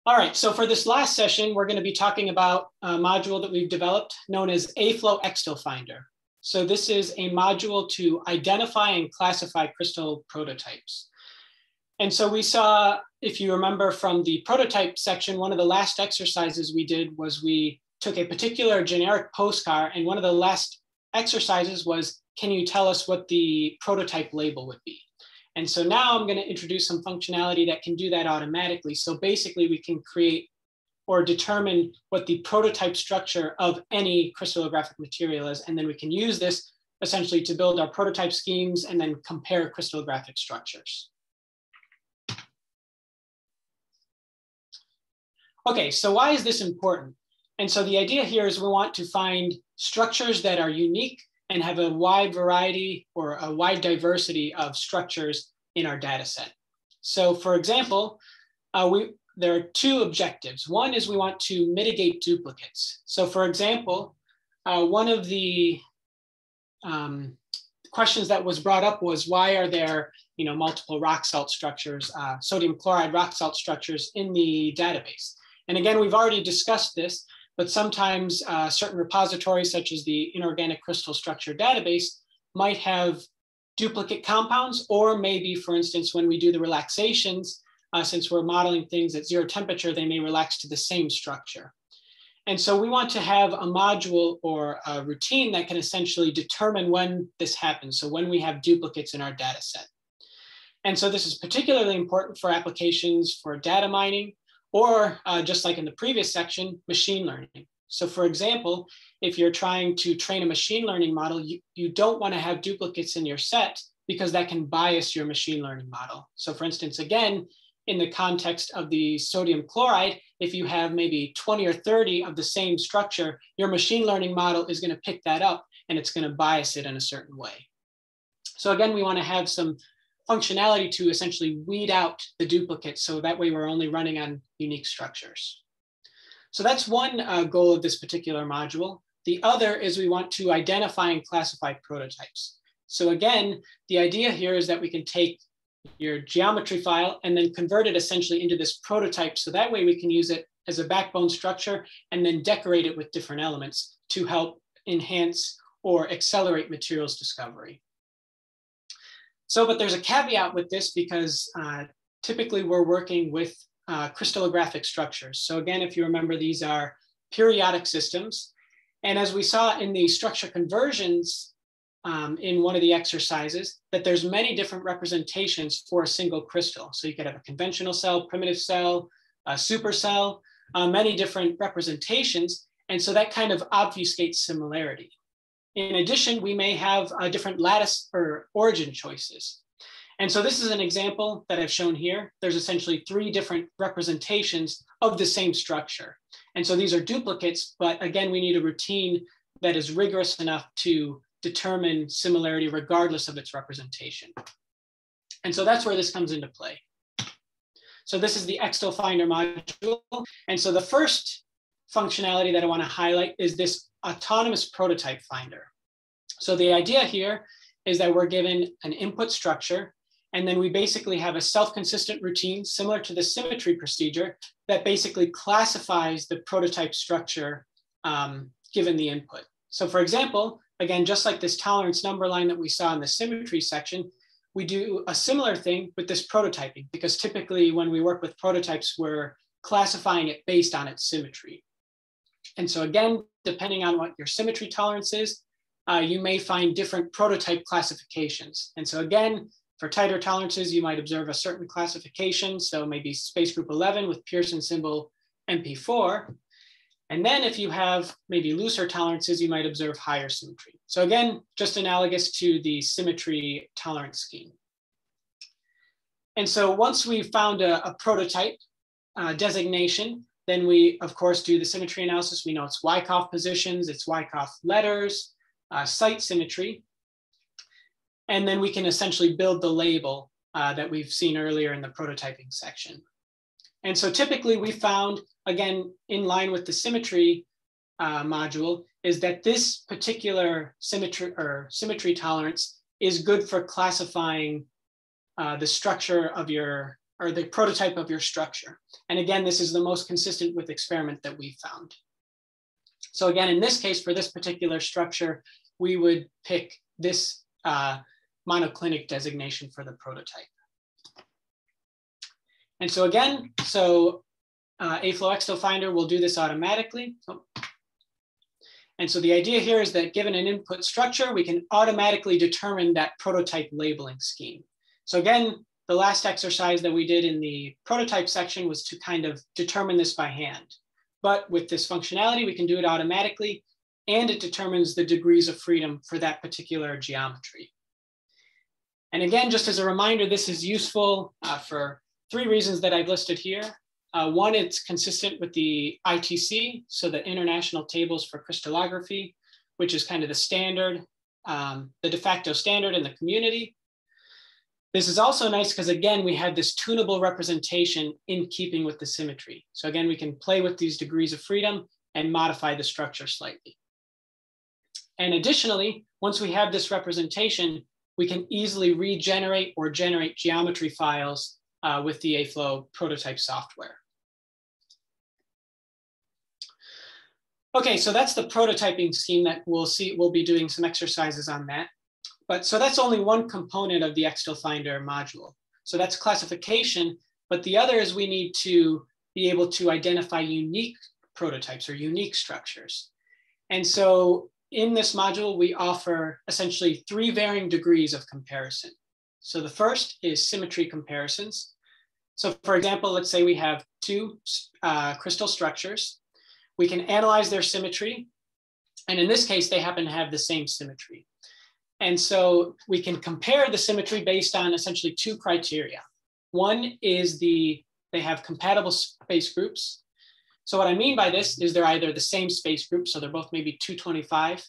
All right, so for this last session, we're going to be talking about a module that we've developed known as AFLOW-XtalFinder. So this is a module to identify and classify crystal prototypes. And so we saw, if you remember from the prototype section, one of the last exercises we did was we took a particular generic postcard, and one of the last exercises was, can you tell us what the prototype label would be? And so now I'm going to introduce some functionality that can do that automatically. So basically we can create or determine what the prototype structure of any crystallographic material is. And then we can use this essentially to build our prototype schemes and then compare crystallographic structures. Okay, so why is this important? And so the idea here is we want to find structures that are unique and have a wide variety or a wide diversity of structures in our data set. So for example, there are two objectives. One is we want to mitigate duplicates. So for example, one of the questions that was brought up was, why are there multiple rock salt structures, sodium chloride rock salt structures in the database? And again, we've already discussed this, but sometimes certain repositories such as the Inorganic Crystal Structure Database might have duplicate compounds, or maybe, for instance, when we do the relaxations, since we're modeling things at zero temperature, they may relax to the same structure. And so we want to have a module or a routine that can essentially determine when this happens, so when we have duplicates in our data set. And so this is particularly important for applications for data mining, or just like in the previous section, machine learning. So for example, if you're trying to train a machine learning model, you don't want to have duplicates in your set because that can bias your machine learning model. So for instance, again, in the context of the sodium chloride, if you have maybe 20 or 30 of the same structure, your machine learning model is going to pick that up and it's going to bias it in a certain way. So again, we want to have some functionality to essentially weed out the duplicates, so that way we're only running on unique structures. So that's one goal of this particular module. The other is we want to identify and classify prototypes. So again, the idea here is that we can take your geometry file and then convert it essentially into this prototype, so that way we can use it as a backbone structure and then decorate it with different elements to help enhance or accelerate materials discovery. So, but there's a caveat with this, because typically we're working with crystallographic structures. So again, if you remember, these are periodic systems. And as we saw in the structure conversions in one of the exercises, that there's many different representations for a single crystal. So you could have a conventional cell, primitive cell, a supercell, many different representations. And so that kind of obfuscates similarity. In addition, we may have different lattice or origin choices. And so this is an example that I've shown here. There's essentially 3 different representations of the same structure. And so these are duplicates, but again, we need a routine that is rigorous enough to determine similarity regardless of its representation. And so that's where this comes into play. So this is the XtalFinder module. And so the first functionality that I want to highlight is this autonomous prototype finder. So the idea here is that we're given an input structure, and then we basically have a self-consistent routine similar to the symmetry procedure that basically classifies the prototype structure given the input. So for example, again, just like this tolerance number line that we saw in the symmetry section, we do a similar thing with this prototyping, because typically when we work with prototypes, we're classifying it based on its symmetry. And so again, depending on what your symmetry tolerance is, you may find different prototype classifications. And so again, for tighter tolerances, you might observe a certain classification. So maybe space group 11 with Pearson symbol MP4. And then if you have maybe looser tolerances, you might observe higher symmetry. So again, just analogous to the symmetry tolerance scheme. And so once we've found a prototype designation, then we, of course, do the symmetry analysis. We know its Wyckoff positions, its Wyckoff letters, site symmetry. And then we can essentially build the label that we've seen earlier in the prototyping section. And so typically we found, again, in line with the symmetry module, is that this particular symmetry tolerance is good for classifying the structure of your or the prototype of your structure. And again, this is the most consistent with experiment that we found. So again, in this case, for this particular structure, we would pick this monoclinic designation for the prototype. And so again, AFLOW-XtalFinder will do this automatically. And so the idea here is that given an input structure, we can automatically determine that prototype labeling scheme. So again, the last exercise that we did in the prototype section was to kind of determine this by hand. But with this functionality, we can do it automatically, and it determines the degrees of freedom for that particular geometry. And again, just as a reminder, this is useful for 3 reasons that I've listed here. One, it's consistent with the ITC, so the International Tables for Crystallography, which is kind of the standard, the de facto standard in the community. This is also nice because, again, we had this tunable representation in keeping with the symmetry. So again, we can play with these degrees of freedom and modify the structure slightly. And additionally, once we have this representation, we can easily regenerate or generate geometry files with the AFLOW prototype software. Okay, so that's the prototyping scheme that we'll be doing some exercises on that. But so that's only one component of the XtalFinder module. So that's classification, but the other is we need to be able to identify unique prototypes or unique structures. And so in this module, we offer essentially 3 varying degrees of comparison. So the first is symmetry comparisons. So for example, let's say we have 2 crystal structures. We can analyze their symmetry. And in this case, they happen to have the same symmetry. And so we can compare the symmetry based on essentially 2 criteria. One is they have compatible space groups. So what I mean by this is they're either the same space group, so they're both maybe 225,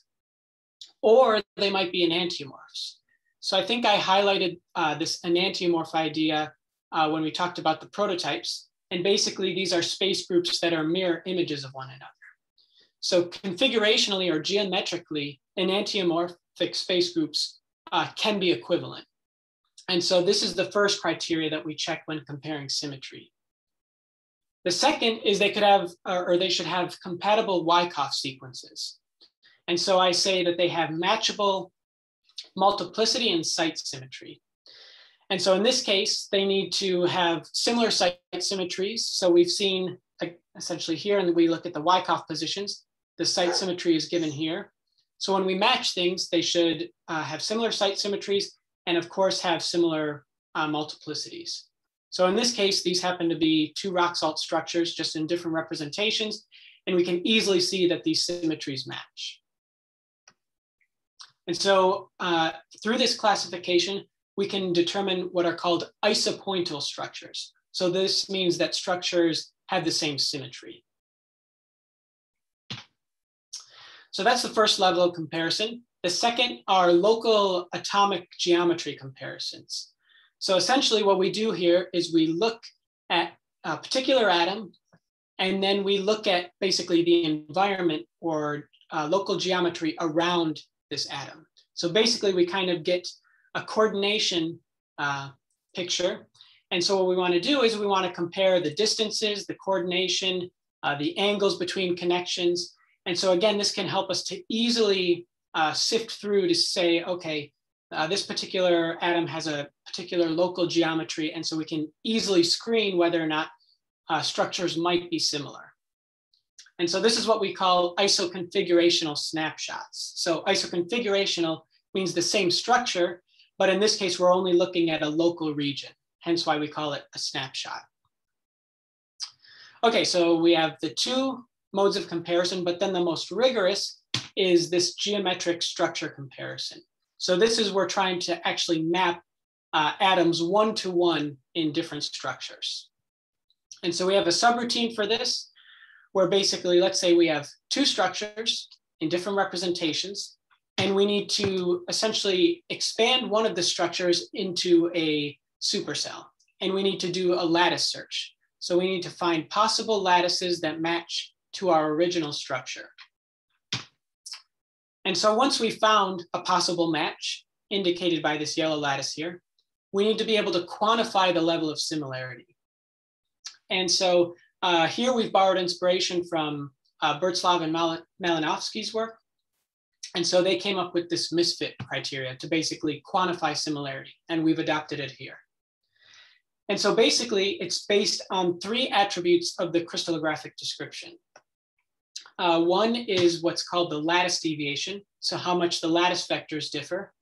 or they might be enantiomorphs. So I think I highlighted this enantiomorph idea when we talked about the prototypes. And basically these are space groups that are mirror images of one another. So configurationally or geometrically, enantiomorphic space groups can be equivalent. And so this is the first criteria that we check when comparing symmetry. The second is they could have, or they should have compatible Wyckoff sequences. And so I say that they have matchable multiplicity and site symmetry. And so in this case, they need to have similar site symmetries. So we've seen essentially here, and we look at the Wyckoff positions, the site symmetry is given here. So when we match things, they should have similar site symmetries and of course have similar multiplicities. So in this case, these happen to be 2 rock salt structures just in different representations, and we can easily see that these symmetries match. And so through this classification, we can determine what are called isopointal structures. So this means that structures have the same symmetry. So that's the first level of comparison. The second are local atomic geometry comparisons. So essentially what we do here is we look at a particular atom, and then we look at basically the environment or local geometry around this atom. So basically we kind of get a coordination picture. And so what we want to do is we want to compare the distances, the coordination, the angles between connections. And so again, this can help us to easily sift through to say, okay, this particular atom has a particular local geometry. And so we can easily screen whether or not structures might be similar. And so this is what we call isoconfigurational snapshots. So isoconfigurational means the same structure, but in this case, we're only looking at a local region, hence why we call it a snapshot. Okay, so we have the 2 modes of comparison, but then the most rigorous is this geometric structure comparison. So this is we're trying to actually map atoms 1-to-1 in different structures. And so we have a subroutine for this, where basically, let's say we have 2 structures in different representations, and we need to essentially expand one of the structures into a supercell. And we need to do a lattice search. So we need to find possible lattices that match to our original structure. And so once we found a possible match, indicated by this yellow lattice here, we need to be able to quantify the level of similarity. And so here we've borrowed inspiration from Bertzlav and Malinowski's work. And so they came up with this Misfit criteria to basically quantify similarity, and we've adopted it here. And so basically it's based on 3 attributes of the crystallographic description. One is what's called the lattice deviation, so how much the lattice vectors differ.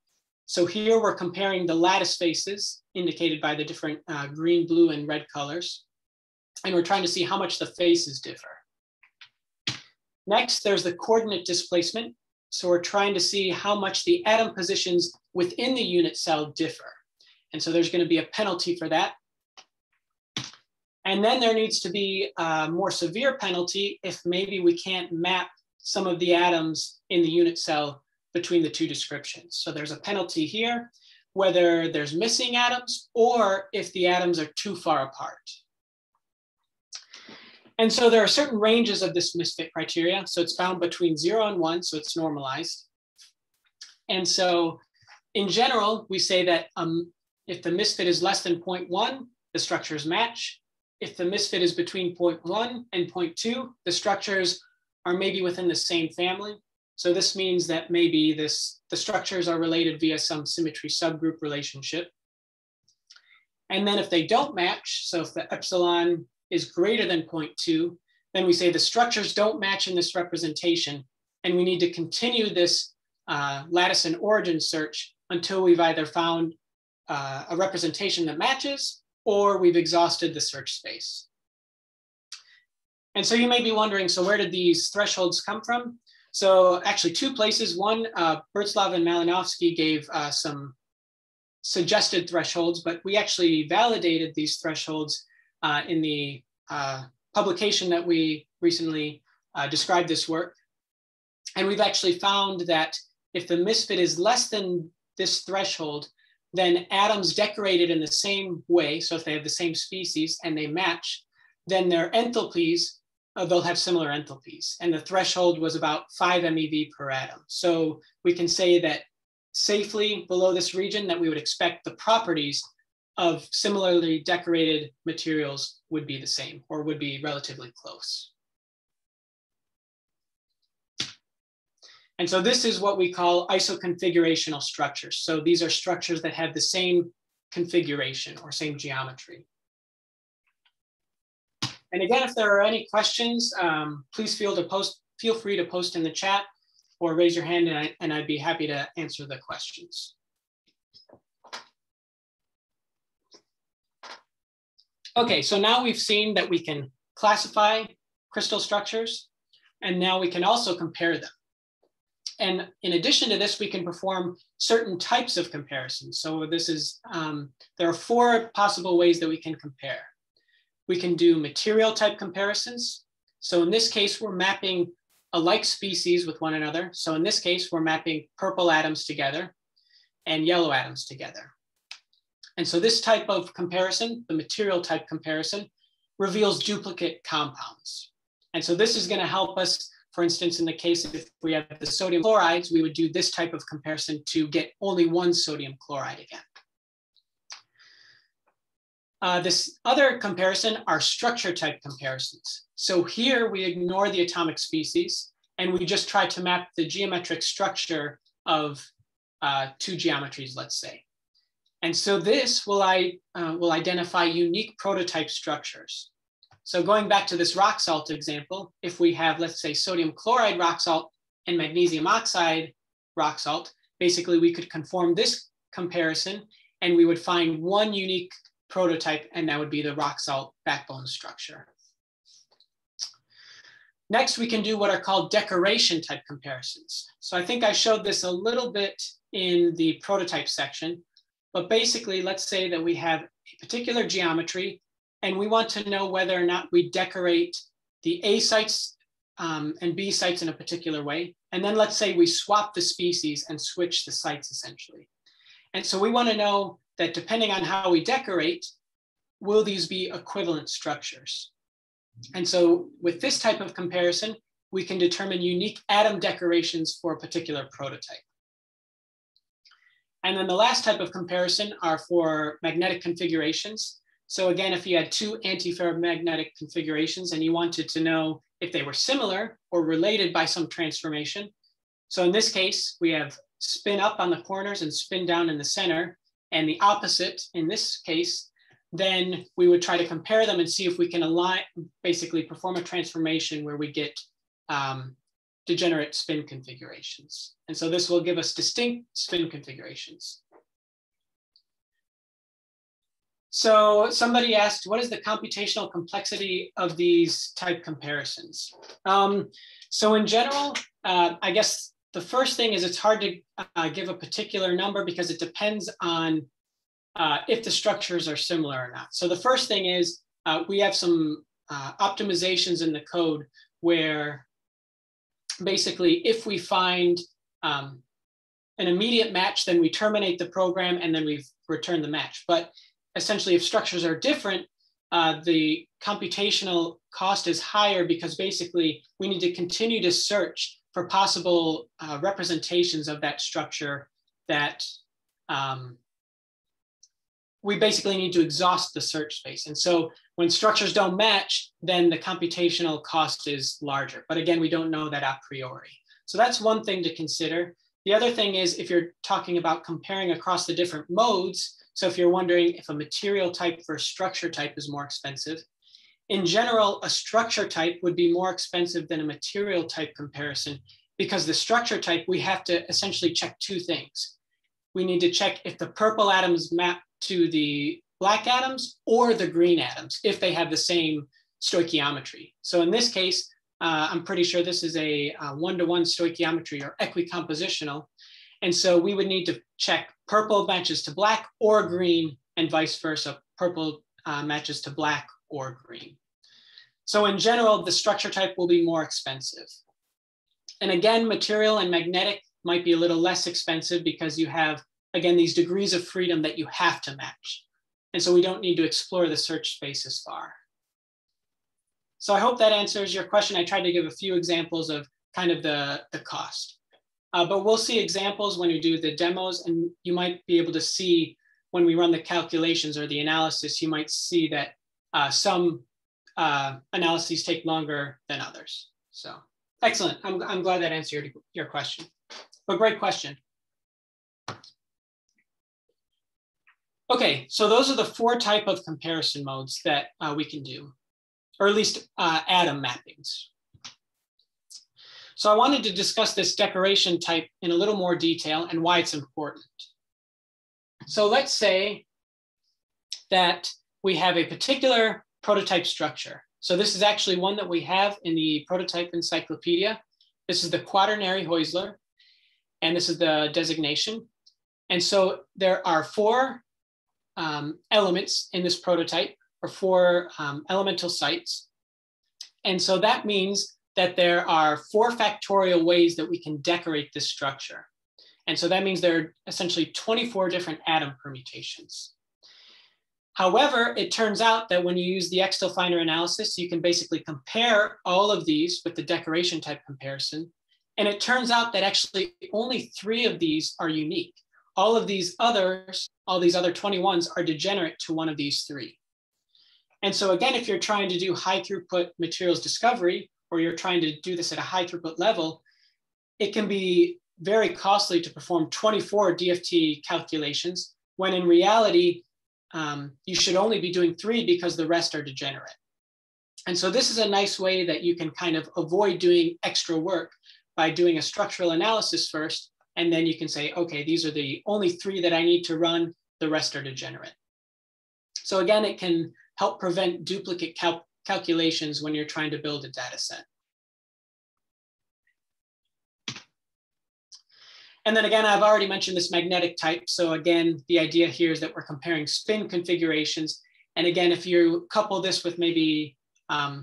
So here we're comparing the lattice faces indicated by the different green, blue, and red colors. And we're trying to see how much the faces differ. Next, there's the coordinate displacement. So we're trying to see how much the atom positions within the unit cell differ. And so there's going to be a penalty for that. And then there needs to be a more severe penalty if maybe we can't map some of the atoms in the unit cell between the 2 descriptions. So there's a penalty here, whether there's missing atoms or if the atoms are too far apart. And so there are certain ranges of this misfit criteria. So it's found between 0 and 1, so it's normalized. And so in general, we say that if the misfit is less than 0.1, the structures match. If the misfit is between 0.1 and 0.2, the structures are maybe within the same family. So this means that maybe the structures are related via some symmetry subgroup relationship. And then if they don't match, so if the epsilon is greater than 0.2, then we say the structures don't match in this representation, and we need to continue this lattice and origin search until we've either found a representation that matches or we've exhausted the search space. And so you may be wondering, so where did these thresholds come from? So actually 2 places. One, Bertzlav and Malinowski gave some suggested thresholds, but we actually validated these thresholds in the publication that we recently described this work. And we've actually found that if the misfit is less than this threshold, then atoms decorated in the same way, so if they have the same species and they match, then their enthalpies, they'll have similar enthalpies. And the threshold was about 5 MeV per atom. So we can say that safely below this region that we would expect the properties of similarly decorated materials would be the same or would be relatively close. And so this is what we call isoconfigurational structures. So these are structures that have the same configuration or same geometry. And again, if there are any questions, please feel free to post in the chat or raise your hand, and I'd be happy to answer the questions. Okay, so now we've seen that we can classify crystal structures, and now we can also compare them. And in addition to this, we can perform certain types of comparisons. So this is, there are 4 possible ways that we can compare. We can do material type comparisons. So in this case, we're mapping a like species with one another. So in this case, we're mapping purple atoms together and yellow atoms together. And so this type of comparison, the material type comparison, reveals duplicate compounds. And so this is going to help us. For instance, in the case if we have the sodium chlorides, we would do this type of comparison to get only one sodium chloride again. This other comparison are structure type comparisons. So here we ignore the atomic species and we just try to map the geometric structure of 2 geometries, let's say. And so this will identify unique prototype structures. So going back to this rock salt example, if we have, let's say, sodium chloride rock salt and magnesium oxide rock salt, basically we could conform this comparison and we would find one unique prototype, and that would be the rock salt backbone structure. Next, we can do what are called decoration type comparisons. So I think I showed this a little bit in the prototype section, but basically let's say that we have a particular geometry and we want to know whether or not we decorate the A sites and B sites in a particular way. And then let's say we swap the species and switch the sites essentially. And so we want to know that depending on how we decorate, will these be equivalent structures? And so with this type of comparison, we can determine unique atom decorations for a particular prototype. And then the last type of comparison are for magnetic configurations. So again, if you had two antiferromagnetic configurations and you wanted to know if they were similar or related by some transformation. So in this case, we have spin up on the corners and spin down in the center, and the opposite in this case, then we would try to compare them and see if we can align, basically perform a transformation where we get degenerate spin configurations. And so this will give us distinct spin configurations. So somebody asked, what is the computational complexity of these type comparisons? So in general, I guess the first thing is it's hard to give a particular number because it depends on if the structures are similar or not. So the first thing is we have some optimizations in the code where basically if we find an immediate match, then we terminate the program and then we return the match. But essentially, if structures are different, the computational cost is higher because basically we need to continue to search for possible representations of that structure that we basically need to exhaust the search space. And so when structures don't match, then the computational cost is larger. But again, we don't know that a priori. So that's one thing to consider. The other thing is if you're talking about comparing across the different modes, so if you're wondering if a material type versus structure type is more expensive, in general, a structure type would be more expensive than a material type comparison because the structure type, we have to essentially check two things. We need to check if the purple atoms map to the black atoms or the green atoms, if they have the same stoichiometry. So in this case, I'm pretty sure this is a one-to-one stoichiometry or equicompositional. And so we would need to check purple matches to black or green and vice versa, purple matches to black or green. So in general, the structure type will be more expensive. And again, material and magnetic might be a little less expensive because you have, again, these degrees of freedom that you have to match. And so we don't need to explore the search space as far. So I hope that answers your question. I tried to give a few examples of kind of the cost. But we'll see examples when we do the demos, and you might be able to see when we run the calculations or the analysis, you might see that some analyses take longer than others. So excellent. I'm glad that answered your question. But great question. Okay, so those are the four type of comparison modes that we can do, or at least atom mappings. So I wanted to discuss this decoration type in a little more detail and why it's important. So let's say that we have a particular prototype structure. So this is actually one that we have in the prototype encyclopedia. This is the quaternary Heusler, and this is the designation. And so there are four elements in this prototype, or four elemental sites. And so that means that there are 4 factorial ways that we can decorate this structure. And so that means there are essentially 24 different atom permutations. However, it turns out that when you use the AFLOW-XtalFinder analysis, you can basically compare all of these with the decoration type comparison. And it turns out that actually only 3 of these are unique. All these other 21s are degenerate to one of these 3. And so again, if you're trying to do high throughput materials discovery, or you're trying to do this at a high throughput level, it can be very costly to perform 24 DFT calculations, when in reality, you should only be doing 3 because the rest are degenerate. And so this is a nice way that you can kind of avoid doing extra work by doing a structural analysis first, and then you can say, okay, these are the only 3 that I need to run, the rest are degenerate. So again, it can help prevent duplicate calculations when you're trying to build a data set. And then again, I've already mentioned this magnetic type. So again, the idea here is that we're comparing spin configurations. And again, if you couple this with maybe a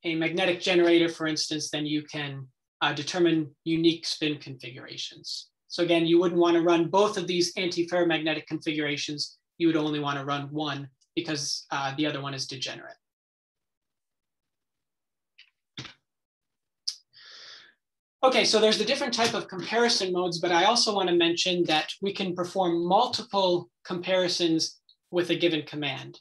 magnetic generator, for instance, then you can determine unique spin configurations. So again, you wouldn't want to run both of these antiferromagnetic configurations. You would only want to run one because the other one is degenerate. Okay, so there's the different type of comparison modes, but I also want to mention that we can perform multiple comparisons with a given command.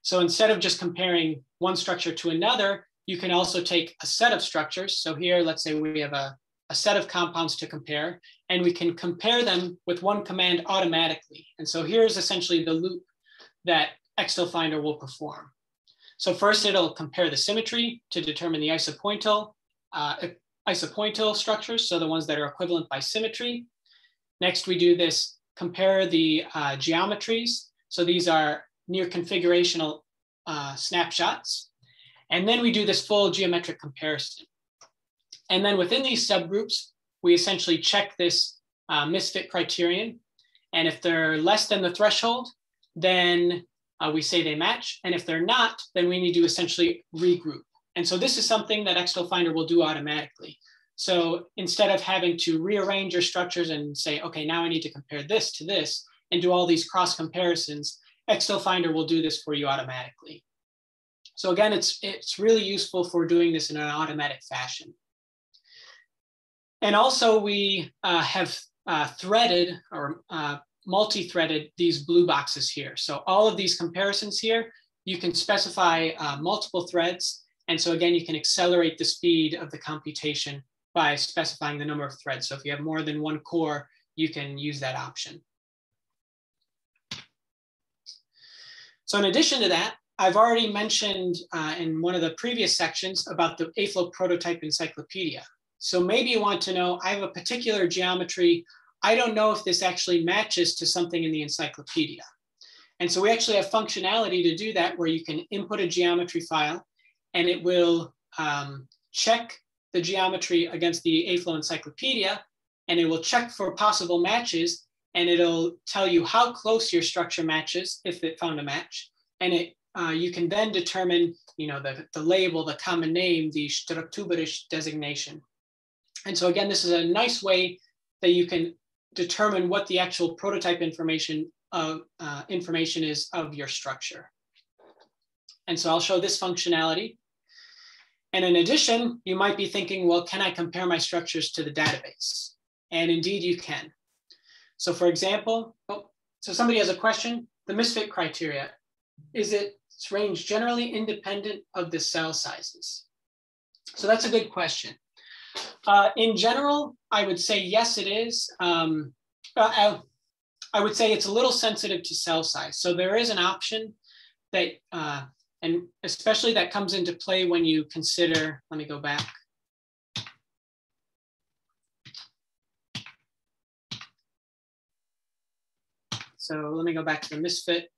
So instead of just comparing one structure to another, you can also take a set of structures. So here, let's say we have a set of compounds to compare, and we can compare them with one command automatically. And so here's essentially the loop that XtalFinder will perform. So first, it'll compare the symmetry to determine the isopointal structures, so the ones that are equivalent by symmetry. Next, we do this, compare the geometries. So these are near configurational snapshots. And then we do this full geometric comparison. And then within these subgroups, we essentially check this misfit criterion. And if they're less than the threshold, then we say they match. And if they're not, then we need to essentially regroup. And so this is something that XtalFinder will do automatically. So instead of having to rearrange your structures and say, okay, now I need to compare this to this and do all these cross comparisons, XtalFinder will do this for you automatically. So again, it's really useful for doing this in an automatic fashion. And also we have threaded or multi-threaded these blue boxes here. So all of these comparisons here, you can specify multiple threads. And so again, you can accelerate the speed of the computation by specifying the number of threads. So if you have more than one core, you can use that option. So in addition to that, I've already mentioned in one of the previous sections about the AFLOW prototype encyclopedia. So maybe you want to know, I have a particular geometry. I don't know if this actually matches to something in the encyclopedia. And so we actually have functionality to do that where you can input a geometry file and it will check the geometry against the AFLOW encyclopedia, and it will check for possible matches, and it'll tell you how close your structure matches if it found a match. And you can then determine, the label, the common name, the strukturisch designation. And so again, this is a nice way that you can determine what the actual prototype information is of your structure. And so I'll show this functionality. And in addition, you might be thinking, well, can I compare my structures to the database? And indeed you can. So for example, so somebody has a question, the misfit criteria, is its range generally independent of the cell sizes? So that's a good question. In general, I would say yes, it is. I would say it's a little sensitive to cell size. So there is an option that, and especially that comes into play when you consider, let me go back. So let me go back to the misfit.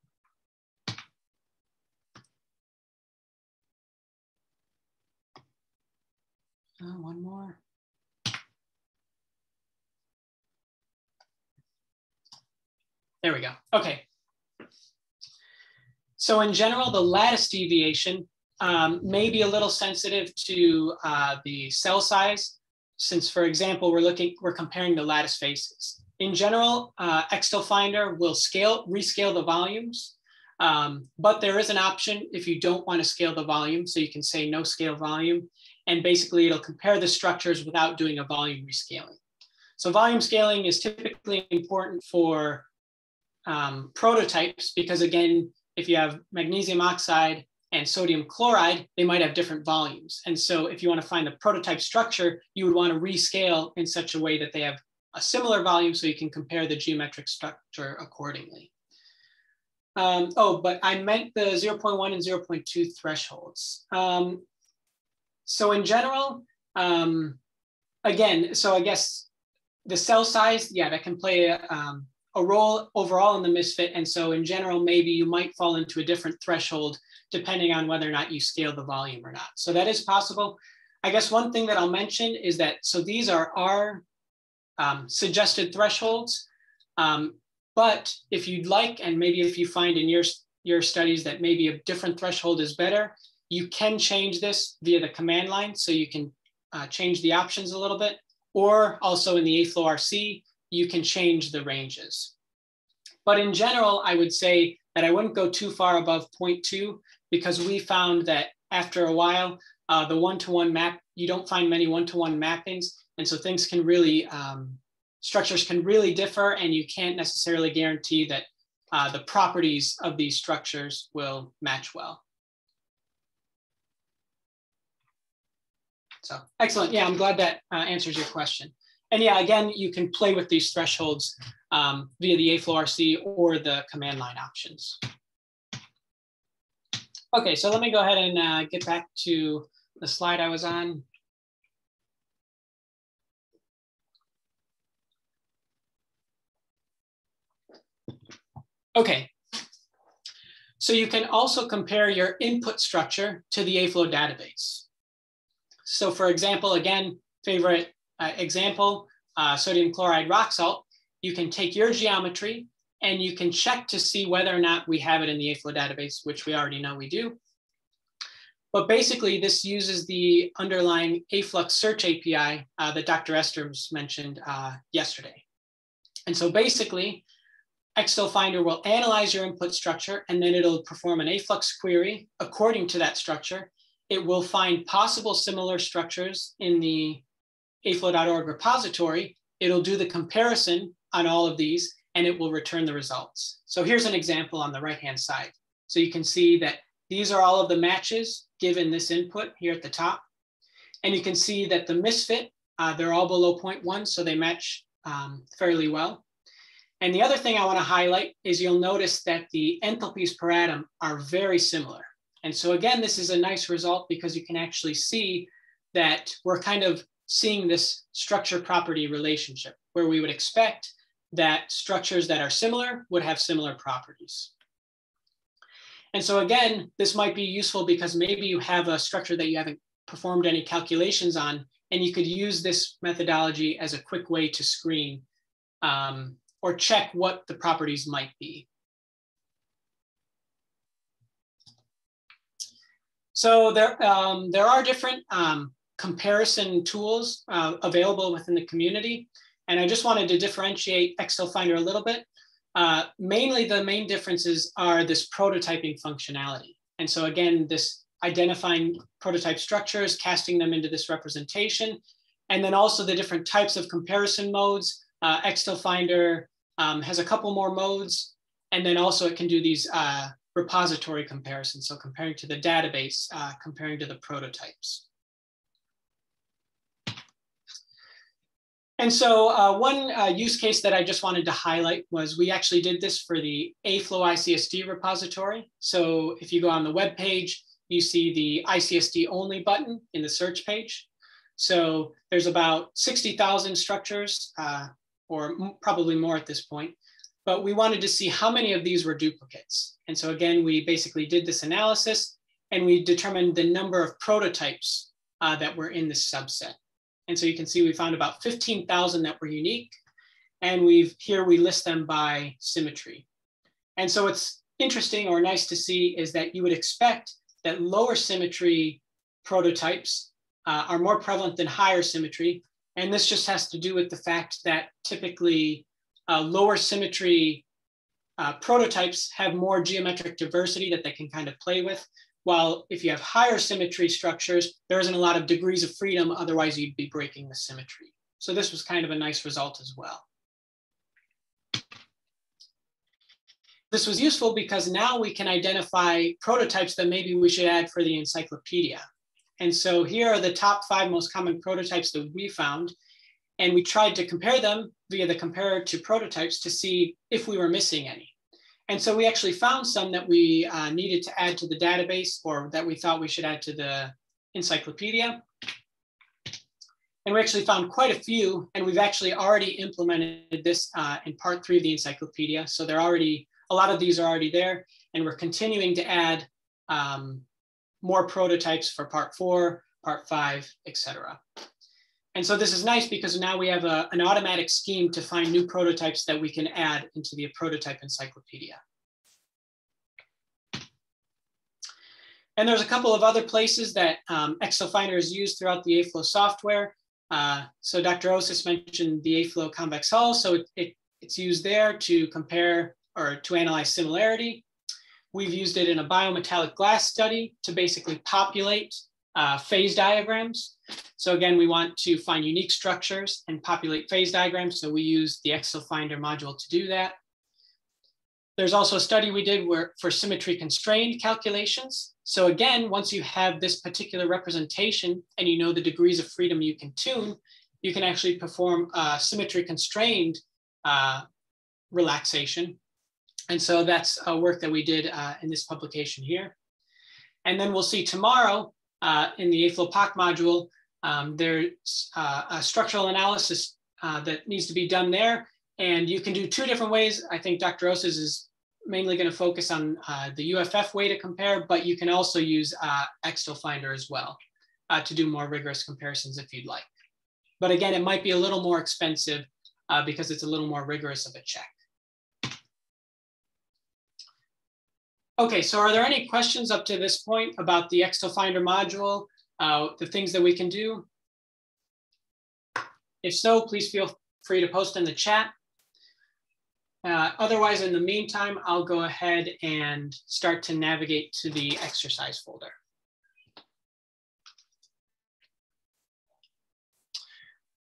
One more. There we go. Okay. So in general, the lattice deviation may be a little sensitive to the cell size, since, for example, we're comparing the lattice faces. In general, XtalFinder will rescale the volumes, but there is an option if you don't want to scale the volume, so you can say no scale volume, and basically it'll compare the structures without doing a volume rescaling. So volume scaling is typically important for prototypes because, again, if you have magnesium oxide and sodium chloride, they might have different volumes. And so if you want to find the prototype structure, you would want to rescale in such a way that they have a similar volume so you can compare the geometric structure accordingly. But I meant the 0.1 and 0.2 thresholds. So in general, again, so I guess the cell size, yeah, that can play a role overall in the misfit. And so in general, maybe you might fall into a different threshold depending on whether or not you scale the volume or not. So that is possible. I guess one thing that I'll mention is that, so these are our suggested thresholds. But if you'd like, and maybe if you find in your studies that maybe a different threshold is better, you can change this via the command line. So you can change the options a little bit, or also in the AFLOW-RC, you can change the ranges. But in general, I would say that I wouldn't go too far above 0.2 because we found that after a while, the one-to-one map, you don't find many one-to-one mappings. And so things can really, structures can really differ, and you can't necessarily guarantee that the properties of these structures will match well. So excellent. Yeah, I'm glad that answers your question. And yeah, again, you can play with these thresholds via the AFLOW-RC or the command line options. Okay, so let me go ahead and get back to the slide I was on. Okay, so you can also compare your input structure to the AFLOW database. So for example, again, favorite example, sodium chloride rock salt, you can take your geometry and you can check to see whether or not we have it in the AFLOW database, which we already know we do. But basically, this uses the underlying AFLOW search API that Dr. Esters mentioned yesterday. And so basically, XtalFinder will analyze your input structure, and then it'll perform an AFLOW query according to that structure. It will find possible similar structures in the aflow.org repository. It'll do the comparison on all of these, and it will return the results. So here's an example on the right-hand side. So you can see that these are all of the matches given this input here at the top. And you can see that the misfit, they're all below 0.1, so they match fairly well. And the other thing I want to highlight is you'll notice that the enthalpies per atom are very similar. And so again, this is a nice result because you can actually see that we're kind of seeing this structure property relationship where we would expect that structures that are similar would have similar properties. And so again, this might be useful because maybe you have a structure that you haven't performed any calculations on, and you could use this methodology as a quick way to screen or check what the properties might be. So there are different comparison tools available within the community. And I just wanted to differentiate XtalFinder a little bit. Mainly the main differences are this prototyping functionality. And so again, this identifying prototype structures, casting them into this representation, and then also the different types of comparison modes. XtalFinder has a couple more modes, and then also it can do these repository comparisons. So comparing to the database, comparing to the prototypes. And so one use case that I just wanted to highlight was we actually did this for the AFLOW ICSD repository. So if you go on the web page, you see the ICSD only button in the search page. So there's about 60,000 structures, or probably more at this point. But we wanted to see how many of these were duplicates. And so again, we basically did this analysis and we determined the number of prototypes that were in this subset. And so you can see we found about 15,000 that were unique. And here we list them by symmetry. And so what's interesting or nice to see is that you would expect that lower symmetry prototypes are more prevalent than higher symmetry. And this just has to do with the fact that typically lower symmetry prototypes have more geometric diversity that they can kind of play with. While if you have higher symmetry structures, there isn't a lot of degrees of freedom, otherwise you'd be breaking the symmetry. So this was kind of a nice result as well. This was useful because now we can identify prototypes that maybe we should add for the encyclopedia. And so here are the top 5 most common prototypes that we found. And we tried to compare them via the compare to prototypes to see if we were missing any. And so we actually found some that we needed to add to the database or that we thought we should add to the encyclopedia. And we actually found quite a few, and we've actually already implemented this in part 3 of the encyclopedia. So they're already, a lot of these are already there, and we're continuing to add more prototypes for part 4, part 5, etc. And so this is nice because now we have an automatic scheme to find new prototypes that we can add into the prototype encyclopedia. And there's a couple of other places that XtalFinder is used throughout the AFLOW software. So Dr. Osis mentioned the AFLOW convex hull. So it's used there to compare or to analyze similarity. We've used it in a biometallic glass study to basically populate phase diagrams. So again, we want to find unique structures and populate phase diagrams. So we use the AFLOW-XtalFinder module to do that. There's also a study we did for symmetry constrained calculations. So again, once you have this particular representation and you know the degrees of freedom you can tune, you can actually perform symmetry constrained relaxation. And so that's a work that we did in this publication here. And then we'll see tomorrow in the AFLOW-POC module, there's a structural analysis that needs to be done there. And you can do two different ways. I think Dr. Osses is mainly going to focus on the UFF way to compare, but you can also use AFLOW-XtalFinder as well to do more rigorous comparisons if you'd like. But again, it might be a little more expensive because it's a little more rigorous of a check. Okay, so are there any questions up to this point about the AFLOW-XtalFinder module, the things that we can do? If so, please feel free to post in the chat. Otherwise, in the meantime, I'll go ahead and start to navigate to the exercise folder.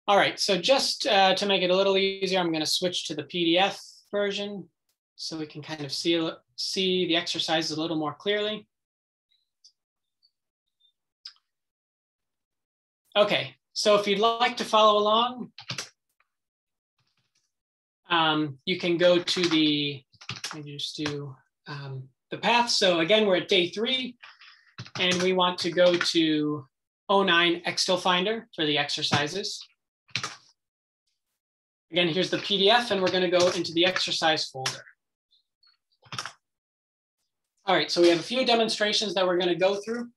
All right, so just to make it a little easier, I'm going to switch to the PDF version so we can kind of see the exercise a little more clearly. Okay, so if you'd like to follow along, you can go to the, let me just do the path. So again, we're at day 3, and we want to go to 09 AFLOW-XtalFinder for the exercises. Again, here's the PDF, and we're going to go into the exercise folder. All right, so we have a few demonstrations that we're going to go through.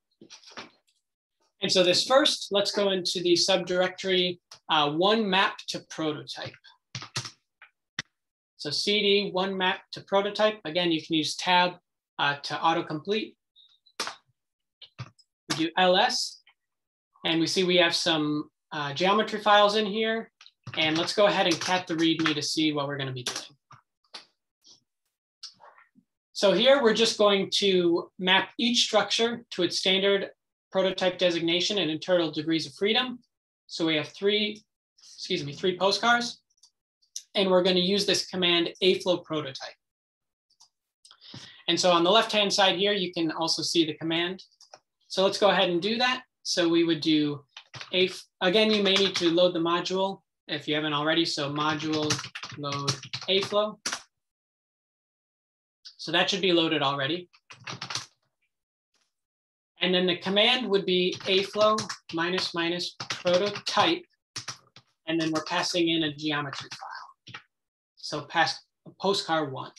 And so this first, let's go into the subdirectory one map to prototype. So CD one map to prototype. Again, you can use tab to autocomplete. We do ls, and we see we have some geometry files in here. And let's go ahead and cat the readme to see what we're going to be doing. So here we're just going to map each structure to its standard prototype designation and internal degrees of freedom. So we have three postcards, and we're going to use this command AFLOW prototype. And so on the left-hand side here, you can also see the command. So let's go ahead and do that. So we would do again, you may need to load the module if you haven't already. So module load AFLOW. So that should be loaded already. And then the command would be AFLOW -- prototype. And then we're passing in a geometry file. So pass postcard 1.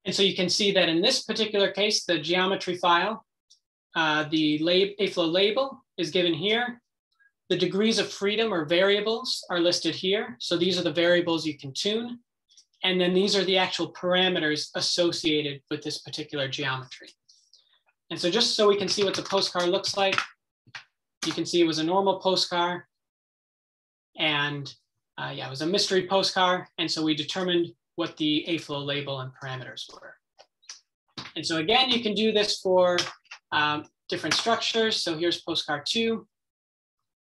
And so you can see that in this particular case, the geometry file, the AFLOW label is given here. The degrees of freedom or variables are listed here. So these are the variables you can tune. And then these are the actual parameters associated with this particular geometry. And so just so we can see what the postcard looks like, you can see it was a normal postcard. And yeah, it was a mystery postcard. And so we determined what the AFLOW label and parameters were. And so again, you can do this for different structures. So here's postcard 2.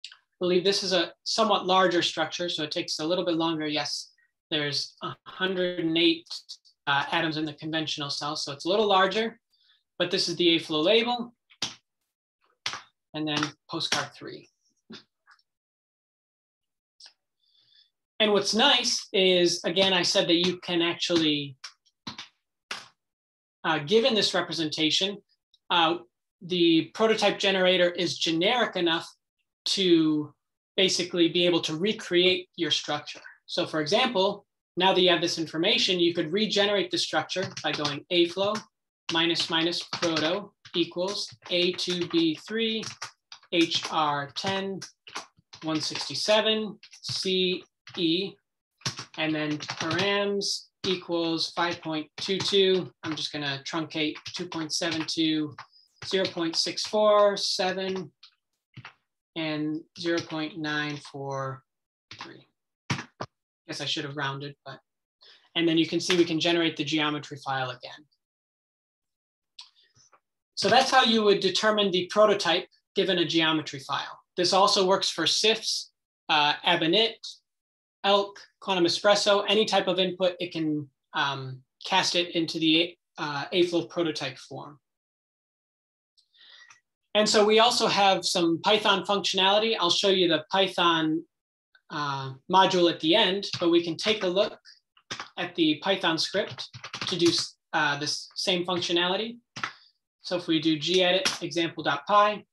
I believe this is a somewhat larger structure, so it takes a little bit longer. Yes, there's 108 atoms in the conventional cell, so it's a little larger, but this is the AFLOW label. And then postcard 3. And what's nice is, again, I said that you can actually, given this representation, the prototype generator is generic enough to basically be able to recreate your structure. So for example, now that you have this information, you could regenerate the structure by going AFLOW -- proto equals A2B3 HR10 167 CE, and then params equals 5.22. I'm just going to truncate 2.72, 0.647, and 0.943. Guess I should have rounded, but, and then you can see we can generate the geometry file again. So that's how you would determine the prototype given a geometry file. This also works for SIFs, Abinit, ELK, Quantum Espresso, any type of input, it can cast it into the AFLOW prototype form. And so we also have some Python functionality. I'll show you the Python module at the end, but we can take a look at the Python script to do this same functionality. So if we do gedit example.py,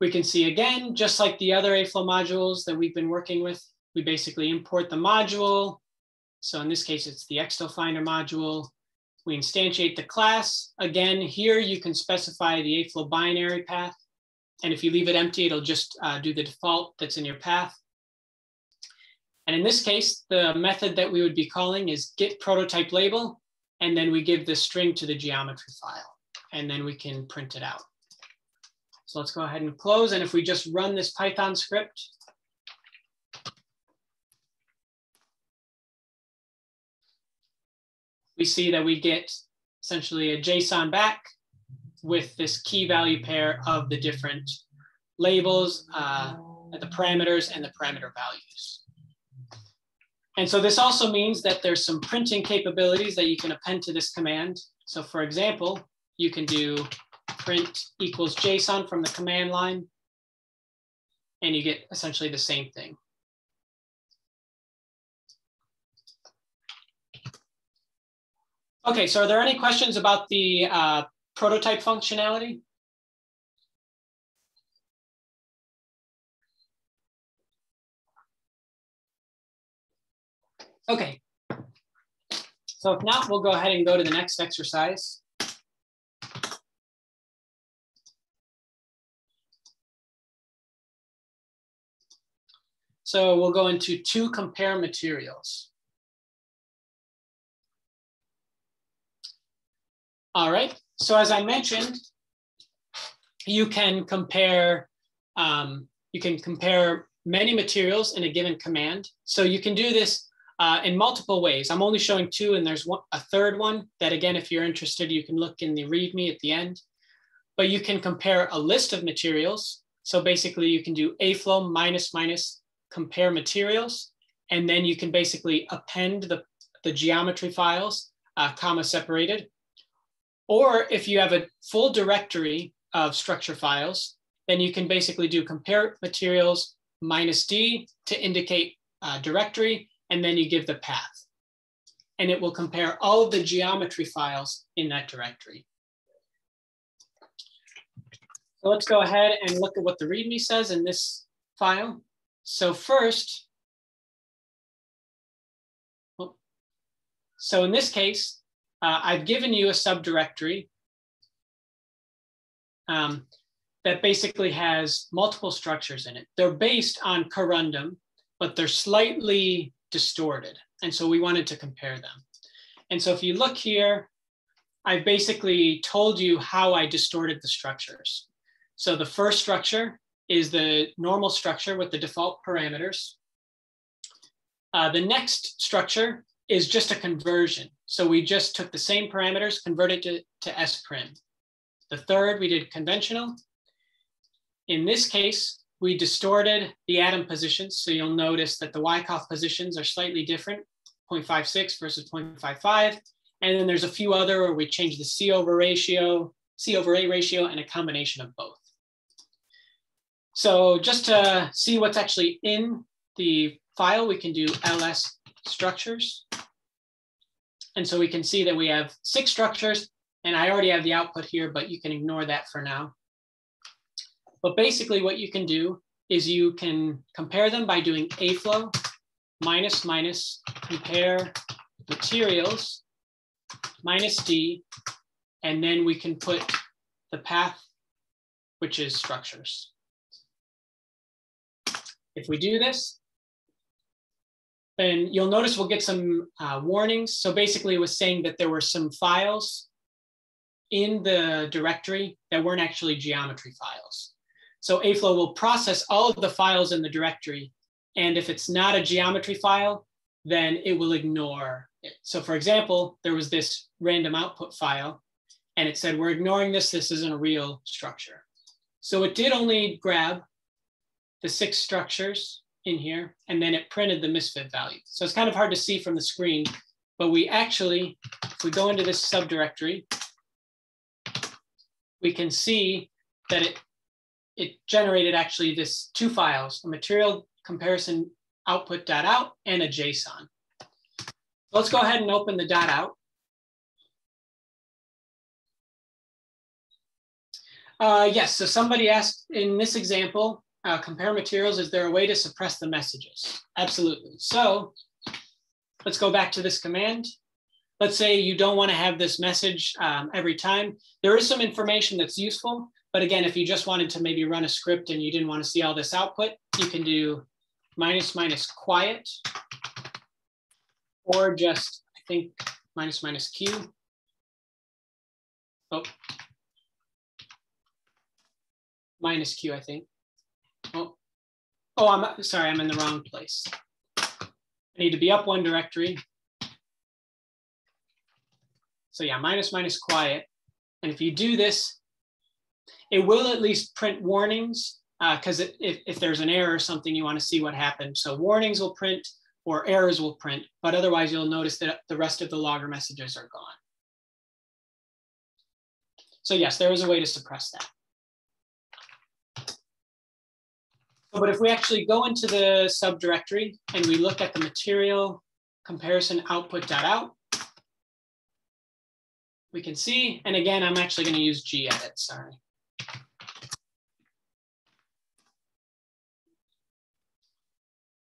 we can see again, just like the other AFLOW modules that we've been working with, we basically import the module. So in this case, it's the XtalFinder module. We instantiate the class. Again, here you can specify the AFLOW binary path. And if you leave it empty, it'll just do the default that's in your path. And in this case, the method that we would be calling is get prototype label. And then we give the string to the geometry file. And then we can print it out. So let's go ahead and close. And if we just run this Python script, we see that we get essentially a JSON back with this key value pair of the different labels, the parameters and the parameter values. And so this also means that there's some printing capabilities that you can append to this command. So for example, you can do print equals JSON from the command line, and you get essentially the same thing. Okay, so are there any questions about the prototype functionality? Okay, so if not, we'll go ahead and go to the next exercise. So we'll go into to compare materials. All right, so as I mentioned, you can compare many materials in a given command. So you can do this in multiple ways. I'm only showing two, and there's a third one that, again, if you're interested, you can look in the README at the end. But you can compare a list of materials. So basically you can do AFLOW -- compare materials, and then you can basically append the geometry files, comma separated. Or if you have a full directory of structure files, then you can basically do compare materials -d to indicate directory, and then you give the path. And it will compare all of the geometry files in that directory. So let's go ahead and look at what the README says in this file. So first, so in this case, I've given you a subdirectory that basically has multiple structures in it. They're based on corundum, but they're slightly distorted. And so we wanted to compare them. And so if you look here, I've basically told you how I distorted the structures. So the first structure is the normal structure with the default parameters. The next structure is just a conversion. So we just took the same parameters, converted to S'. The third, we did conventional. In this case, we distorted the atom positions. So you'll notice that the Wyckoff positions are slightly different, 0.56 versus 0.55. And then there's a few other where we change the C over A ratio, and a combination of both. So just to see what's actually in the file, we can do ls structures. And so we can see that we have 6 structures, and I already have the output here, but you can ignore that for now. But basically what you can do is you can compare them by doing AFLOW -- compare materials -d, and then we can put the path, which is structures. If we do this, then you'll notice we'll get some warnings. So basically it was saying that there were some files in the directory that weren't actually geometry files. So AFLOW will process all of the files in the directory. And if it's not a geometry file, then it will ignore it. So for example, there was this random output file, And it said, we're ignoring this. This isn't a real structure. So it did only grab the 6 structures in here, and then it printed the misfit value. So it's kind of hard to see from the screen, but we actually, if we go into this subdirectory, we can see that it generated actually this 2 files, a material comparison output.out and a JSON. Let's go ahead and open the .out. Yes, so somebody asked in this example, compare materials, is there a way to suppress the messages? Absolutely. So let's go back to this command. Let's say you don't want to have this message every time. There is some information that's useful, but again, if you just wanted to maybe run a script and you didn't want to see all this output, you can do --quiet, or just, I think, --q. Oh. -q, I think. Oh, I'm sorry, I'm in the wrong place. I need to be up one directory. So yeah, --quiet. And if you do this, it will at least print warnings, because if there's an error or something, you want to see what happened. So warnings will print or errors will print, but otherwise you'll notice that the rest of the logger messages are gone. So yes, there is a way to suppress that. But if we actually go into the subdirectory and we look at the material comparison output.out, we can see, and again, I'm actually going to use gedit, sorry.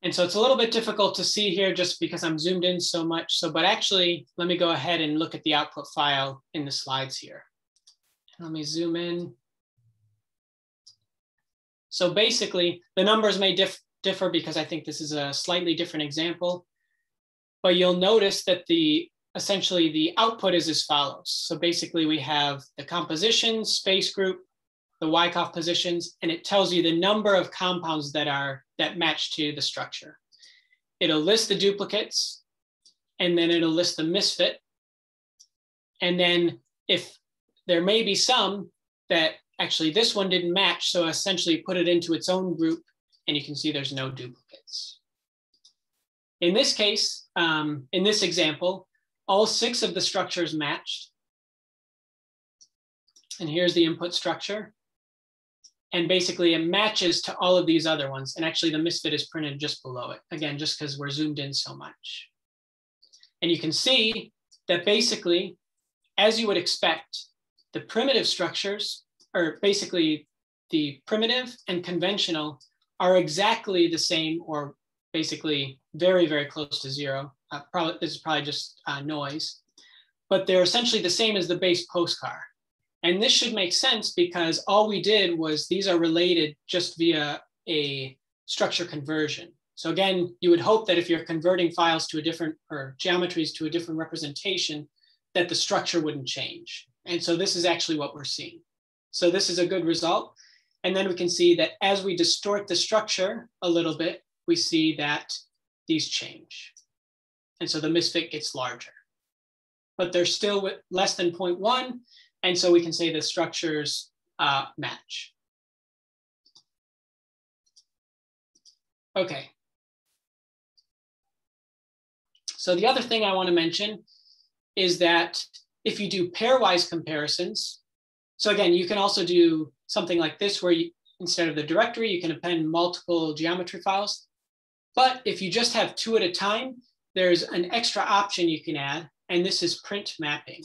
And so it's a little bit difficult to see here just because I'm zoomed in so much. So, but actually, let me go ahead and look at the output file in the slides here. Let me zoom in. So basically, the numbers may differ because I think this is a slightly different example, but you'll notice that essentially the output is as follows. So basically we have the composition, space group, the Wyckoff positions, and it tells you the number of compounds that match to the structure. It'll list the duplicates, and then it'll list the misfit. And then if there may be some that actually this one didn't match, so essentially put it into its own group, and you can see there's no duplicates. In this case, in this example, all 6 of the structures matched. And here's the input structure. And basically it matches to all of these other ones. And actually the misfit is printed just below it. Again, just because we're zoomed in so much. And you can see that basically, as you would expect, the primitive structures, or basically the primitive and conventional, are exactly the same, or basically very, very close to 0. This is probably just noise, but they're essentially the same as the base postcard. And this should make sense because all we did was these are related just via a structure conversion. So again, you would hope that if you're converting files to a different, or geometries to a different representation, that the structure wouldn't change. And so this is actually what we're seeing. So this is a good result. And then we can see that as we distort the structure a little bit, we see that these change. And so the misfit gets larger, but they're still less than 0.1. And so we can say the structures match. Okay. So the other thing I want to mention is that if you do pairwise comparisons, so again, you can also do something like this where you, instead of the directory, you can append multiple geometry files. But if you just have 2 at a time, there's an extra option you can add, and this is print mapping.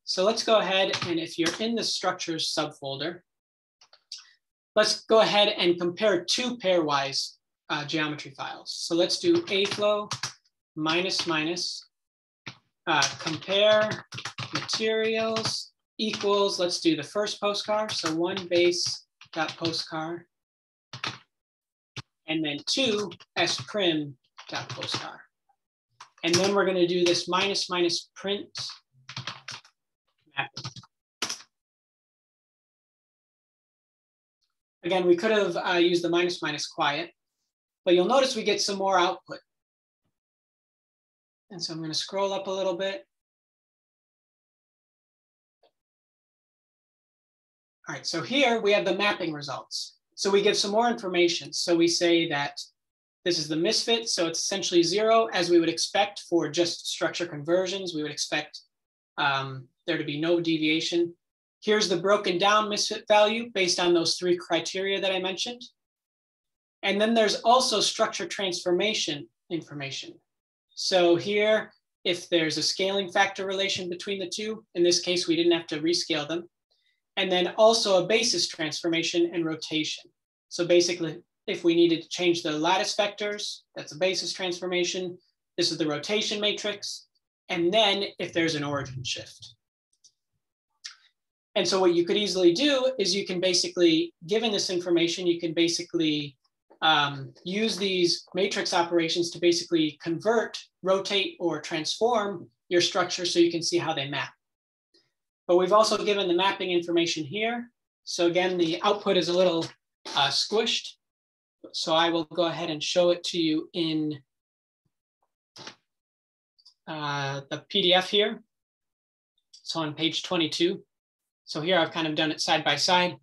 So let's go ahead, and if you're in the structures subfolder, let's go ahead and compare 2 pairwise geometry files. So let's do aflow -- compare materials equals, let's do the first postcard. So 1 base.postcard, and then 2 sprim.postcard. And then we're going to do this -- print mapping. Again, we could have used the -- quiet, but you'll notice we get some more output. And so I'm going to scroll up a little bit. All right, so here we have the mapping results. So we give some more information. So we say that this is the misfit, so it's essentially 0, as we would expect for just structure conversions. We would expect there to be no deviation. Here's the broken down misfit value based on those 3 criteria that I mentioned. And then there's also structure transformation information. So here, if there's a scaling factor relation between the two, in this case, we didn't have to rescale them. And then also a basis transformation and rotation. So basically, if we needed to change the lattice vectors, that's a basis transformation. This is the rotation matrix. And then if there's an origin shift. And so what you could easily do is you can basically, given this information, you can basically use these matrix operations to basically convert, rotate, or transform your structure so you can see how they map. But we've also given the mapping information here. So again, the output is a little squished. So I will go ahead and show it to you in the PDF here. So on page 22. So here I've kind of done it side by side.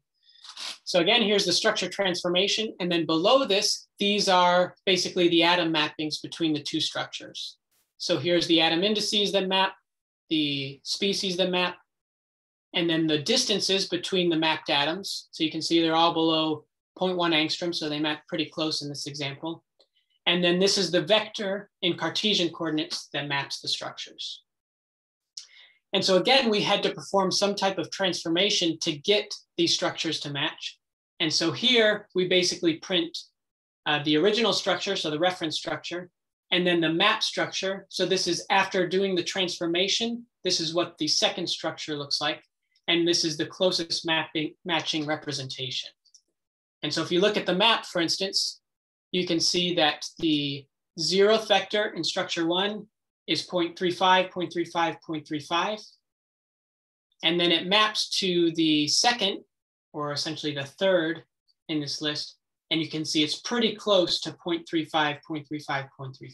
So again, here's the structure transformation. And then below this, these are basically the atom mappings between the 2 structures. So here's the atom indices that map, the species that map, and then the distances between the mapped atoms. So you can see they're all below 0.1 angstrom, so they map pretty close in this example. And then this is the vector in Cartesian coordinates that maps the structures. And so again, we had to perform some type of transformation to get these structures to match. And so here we basically print the original structure, so the reference structure, and then the map structure. So this is after doing the transformation. This is what the second structure looks like. And this is the closest matching representation. And so if you look at the map, for instance, you can see that the 0th vector in structure 1 is 0.35, 0.35, 0.35. And then it maps to the second, or essentially the third in this list. And you can see it's pretty close to 0.35, 0.35, 0.35.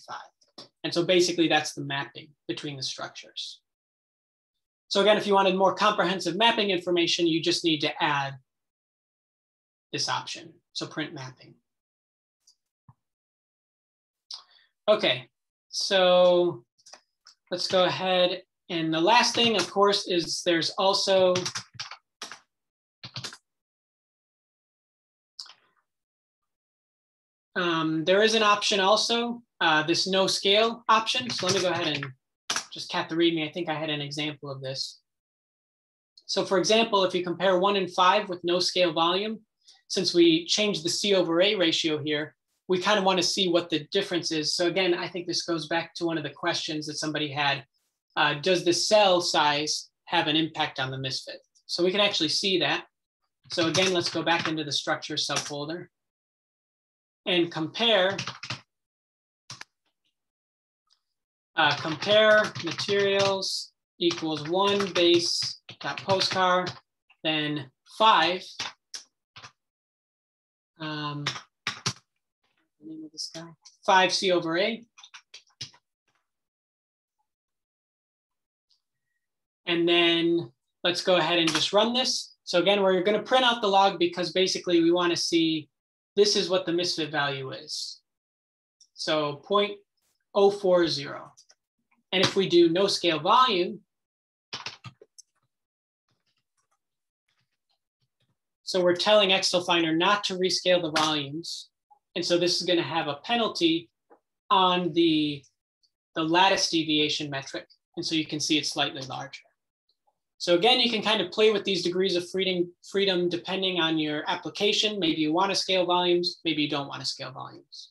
And so basically that's the mapping between the structures. So again, if you wanted more comprehensive mapping information, you just need to add this option. So print mapping. Okay, so let's go ahead. And the last thing, of course, is there's also there is an option also, this no scale option. So let me go ahead and just cat the readme. I think I had an example of this. So for example, if you compare 1 and 5 with no scale volume, since we changed the C/A ratio here, we kind of want to see what the difference is. So again, I think this goes back to one of the questions that somebody had. Does the cell size have an impact on the misfit? So we can actually see that. So again, let's go back into the structure subfolder and compare materials equals 1 base.postcar, then 5. The name of this guy, 5 C/A. And then let's go ahead and just run this. So again, we're going to print out the log because basically we want to see this is what the misfit value is. So 0.040. And if we do no scale volume, so we're telling XtalFinder not to rescale the volumes. And so this is going to have a penalty on the lattice deviation metric. And so you can see it's slightly larger. So again, you can kind of play with these degrees of freedom depending on your application. Maybe you want to scale volumes, maybe you don't want to scale volumes.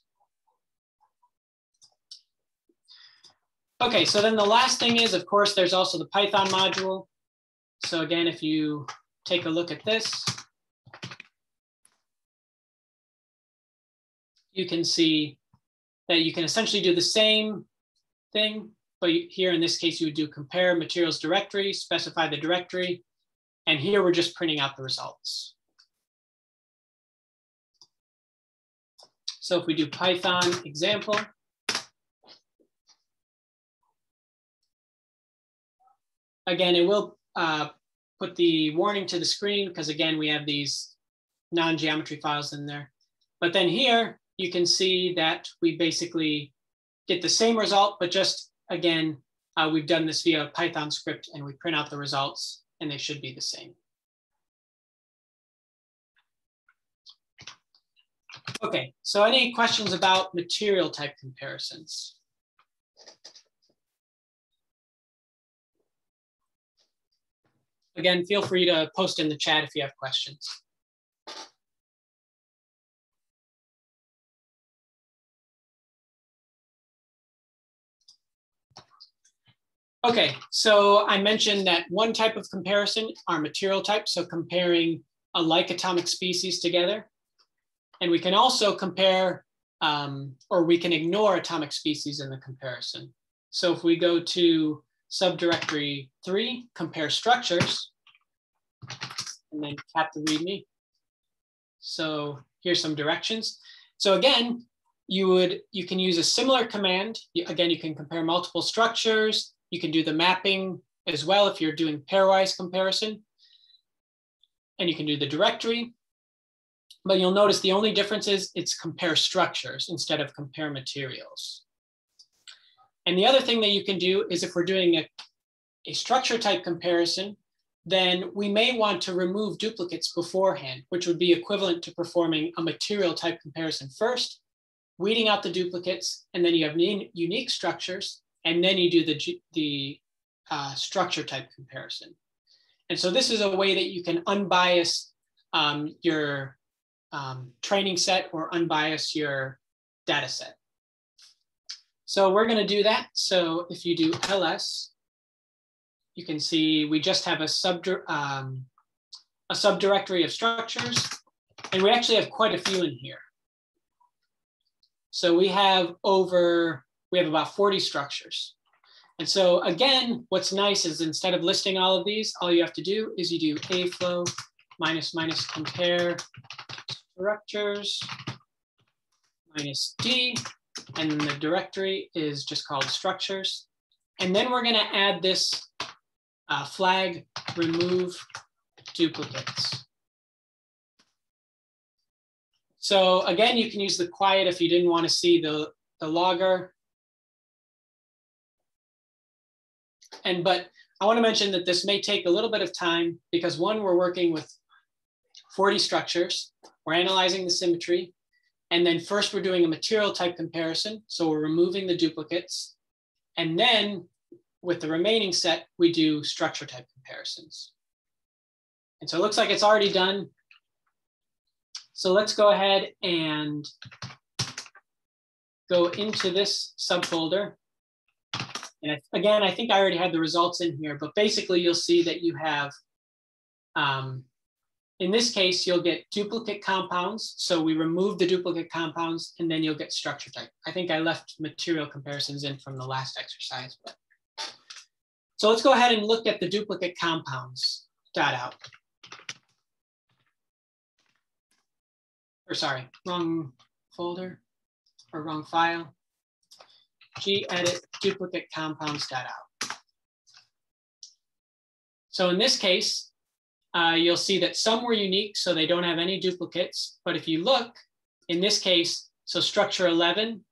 Okay, so then the last thing is, of course, there's also the Python module. So again, if you take a look at this, you can see that you can essentially do the same thing, but here in this case, you would do compare materials directory, specify the directory, and here we're just printing out the results. So if we do Python example, again, it will put the warning to the screen because again, we have these non-geometry files in there. But then here you can see that we basically get the same result, but just again, we've done this via a Python script and we print out the results and they should be the same. Okay, so any questions about material type comparisons? Again, feel free to post in the chat if you have questions. Okay, so I mentioned that one type of comparison are material types, so comparing a like atomic species together. And we can also compare, or we can ignore atomic species in the comparison. So if we go to subdirectory 3, compare structures, and then tap the README. So here's some directions. So again, you can use a similar command. Again, you can compare multiple structures. You can do the mapping as well if you're doing pairwise comparison. And you can do the directory. But you'll notice the only difference is it's compare structures instead of compare materials. And the other thing that you can do is if we're doing a structure type comparison, then we may want to remove duplicates beforehand, which would be equivalent to performing a material type comparison first, weeding out the duplicates, and then you have unique structures, and then you do the structure type comparison. And so this is a way that you can unbias your training set or unbias your data set. So we're going to do that. So if you do ls, you can see we just have a subdirectory of structures, and we actually have quite a few in here. So we have about 40 structures. And so again, what's nice is instead of listing all of these, all you have to do is you do aflow -- compare structures -d, and then the directory is just called structures. And then we're going to add this flag remove duplicates. So again, you can use the quiet if you didn't want to see the logger. But I want to mention that this may take a little bit of time because one, we're working with 40 structures. We're analyzing the symmetry. And then first we're doing a material type comparison. So we're removing the duplicates. And then with the remaining set, we do structure type comparisons. And so it looks like it's already done. So let's go ahead and go into this subfolder. And again, I think I already had the results in here, but basically you'll see that you have, in this case, you'll get duplicate compounds. So we remove the duplicate compounds and then you'll get structure type. I think I left material comparisons in from the last exercise. So let's go ahead and look at the duplicate compounds .out. Or sorry, wrong folder or wrong file. gedit duplicate compounds.out. So in this case, you'll see that some were unique, so they don't have any duplicates. But if you look, in this case, so structure 11,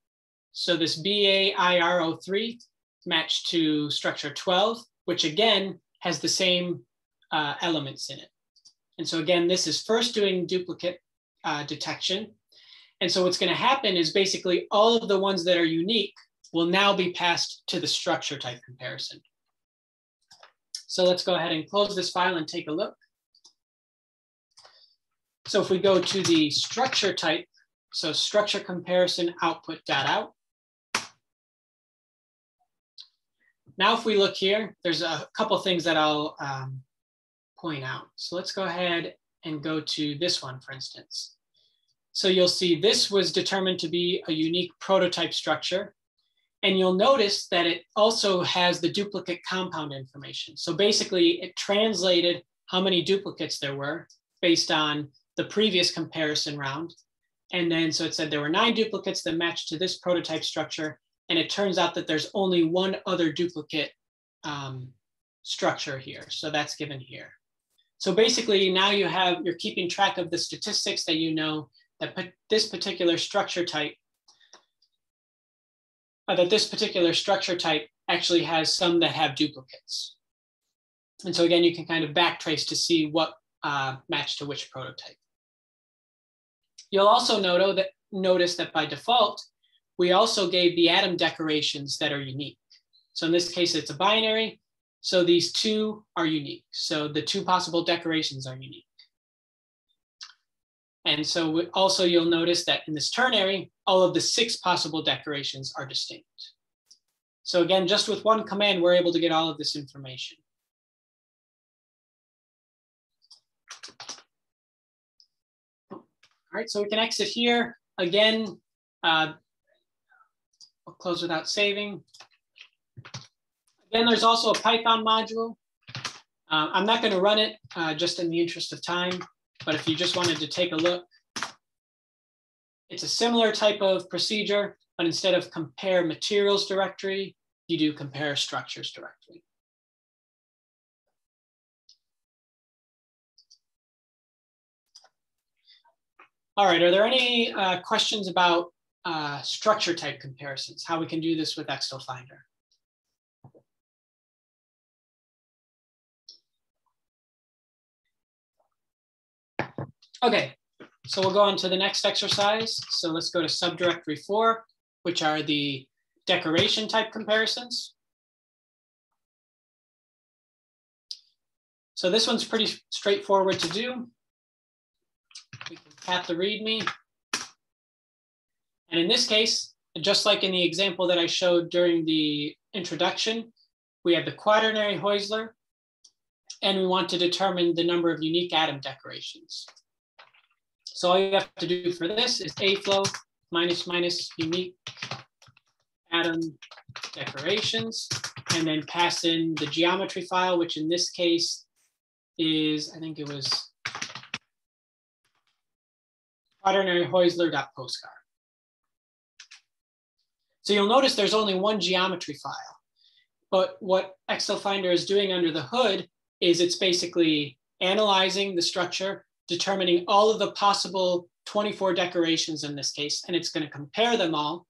so this BAIR03 matched to structure 12, which again has the same elements in it. And so again, this is first doing duplicate detection. And so what's going to happen is basically all of the ones that are unique will now be passed to the structure type comparison. So let's go ahead and close this file and take a look. So if we go to the structure type, so structure comparison output.out. Now, if we look here, there's a couple things that I'll point out. So let's go ahead and go to this one, for instance. So you'll see this was determined to be a unique prototype structure. And you'll notice that it also has the duplicate compound information. So basically it translated how many duplicates there were based on the previous comparison round. And then so it said there were 9 duplicates that matched to this prototype structure. And it turns out that there's only one other duplicate structure here. So that's given here. So basically now you're keeping track of the statistics that you know that this particular structure type actually has some that have duplicates. And so again, you can kind of backtrace to see what matched to which prototype. You'll also notice that by default, we also gave the atom decorations that are unique. So in this case, it's a binary. So these two are unique. So the two possible decorations are unique. And so also you'll notice that in this ternary, all of the 6 possible decorations are distinct. So again, just with one command, we're able to get all of this information. All right, so we can exit here. Again, I'll close without saving. Again, there's also a Python module. I'm not going to run it just in the interest of time, but if you just wanted to take a look, it's a similar type of procedure, but instead of compare materials directory, you do compare structures directly. All right, are there any questions about structure type comparisons, how we can do this with XtalFinder? Okay, so we'll go on to the next exercise. So let's go to subdirectory 4, which are the decoration type comparisons. So this one's pretty straightforward to do. We can cat the README. And in this case, just like in the example that I showed during the introduction, we have the quaternary Heusler, and we want to determine the number of unique atom decorations. So all you have to do for this is AFLOW -- unique atom decorations, and then pass in the geometry file, which in this case is, I think it was quaternary Heusler.postcard. So you'll notice there's only one geometry file, but what XtalFinder is doing under the hood is it's basically analyzing the structure, determining all of the possible 24 decorations in this case, and it's going to compare them all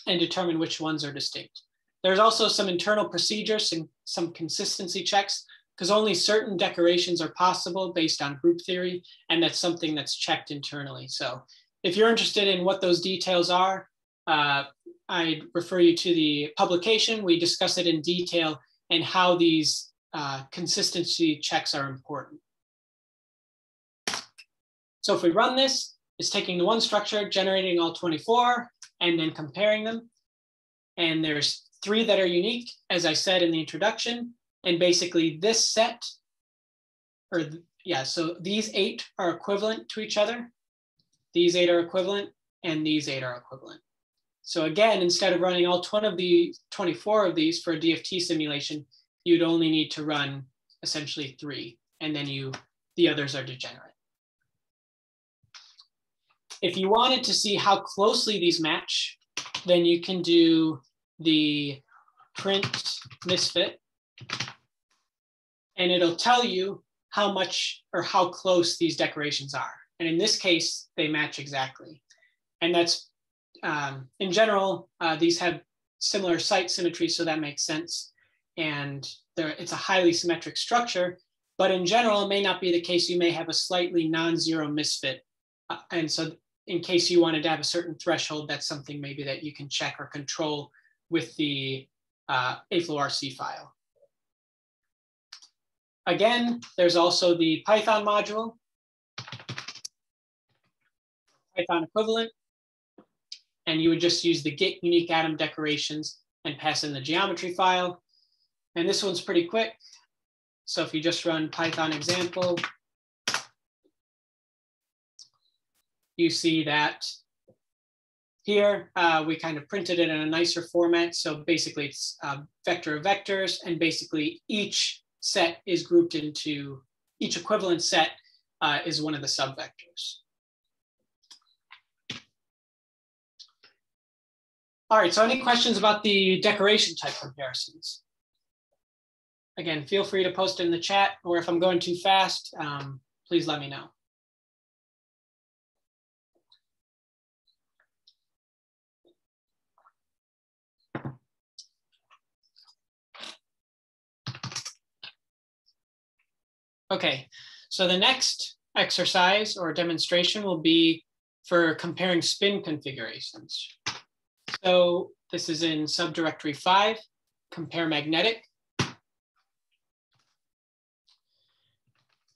and determine which ones are distinct. There's also some internal procedures and some consistency checks, because only certain decorations are possible based on group theory, and that's something that's checked internally. So if you're interested in what those details are, I'd refer you to the publication. We discuss it in detail and how these consistency checks are important. So if we run this, it's taking the one structure, generating all 24, and then comparing them. And there's 3 that are unique, as I said in the introduction. And basically this set, so these 8 are equivalent to each other. These 8 are equivalent, and these 8 are equivalent. So again, instead of running all 24 of these for a DFT simulation, you'd only need to run essentially 3, and then the others are degenerate. If you wanted to see how closely these match, then you can do the print misfit, and it'll tell you how much or how close these decorations are. And in this case, they match exactly. And that's, in general, these have similar site symmetry, so that makes sense. And it's a highly symmetric structure, but in general, it may not be the case. You may have a slightly non-zero misfit. And so in case you wanted to have a certain threshold, that's something maybe that you can check or control with the AFLOW-RC file. Again, there's also the Python module, Python equivalent, and you would just use the get unique atom decorations and pass in the geometry file. And this one's pretty quick. So if you just run Python example, you see that here we kind of printed it in a nicer format. So basically it's a vector of vectors, and basically each set is grouped into, each equivalent set is one of the subvectors. All right, so any questions about the decoration type comparisons? again, feel free to post it in the chat, or if I'm going too fast, please let me know. Okay, so the next exercise or demonstration will be for comparing spin configurations. So this is in subdirectory 5, compare magnetic.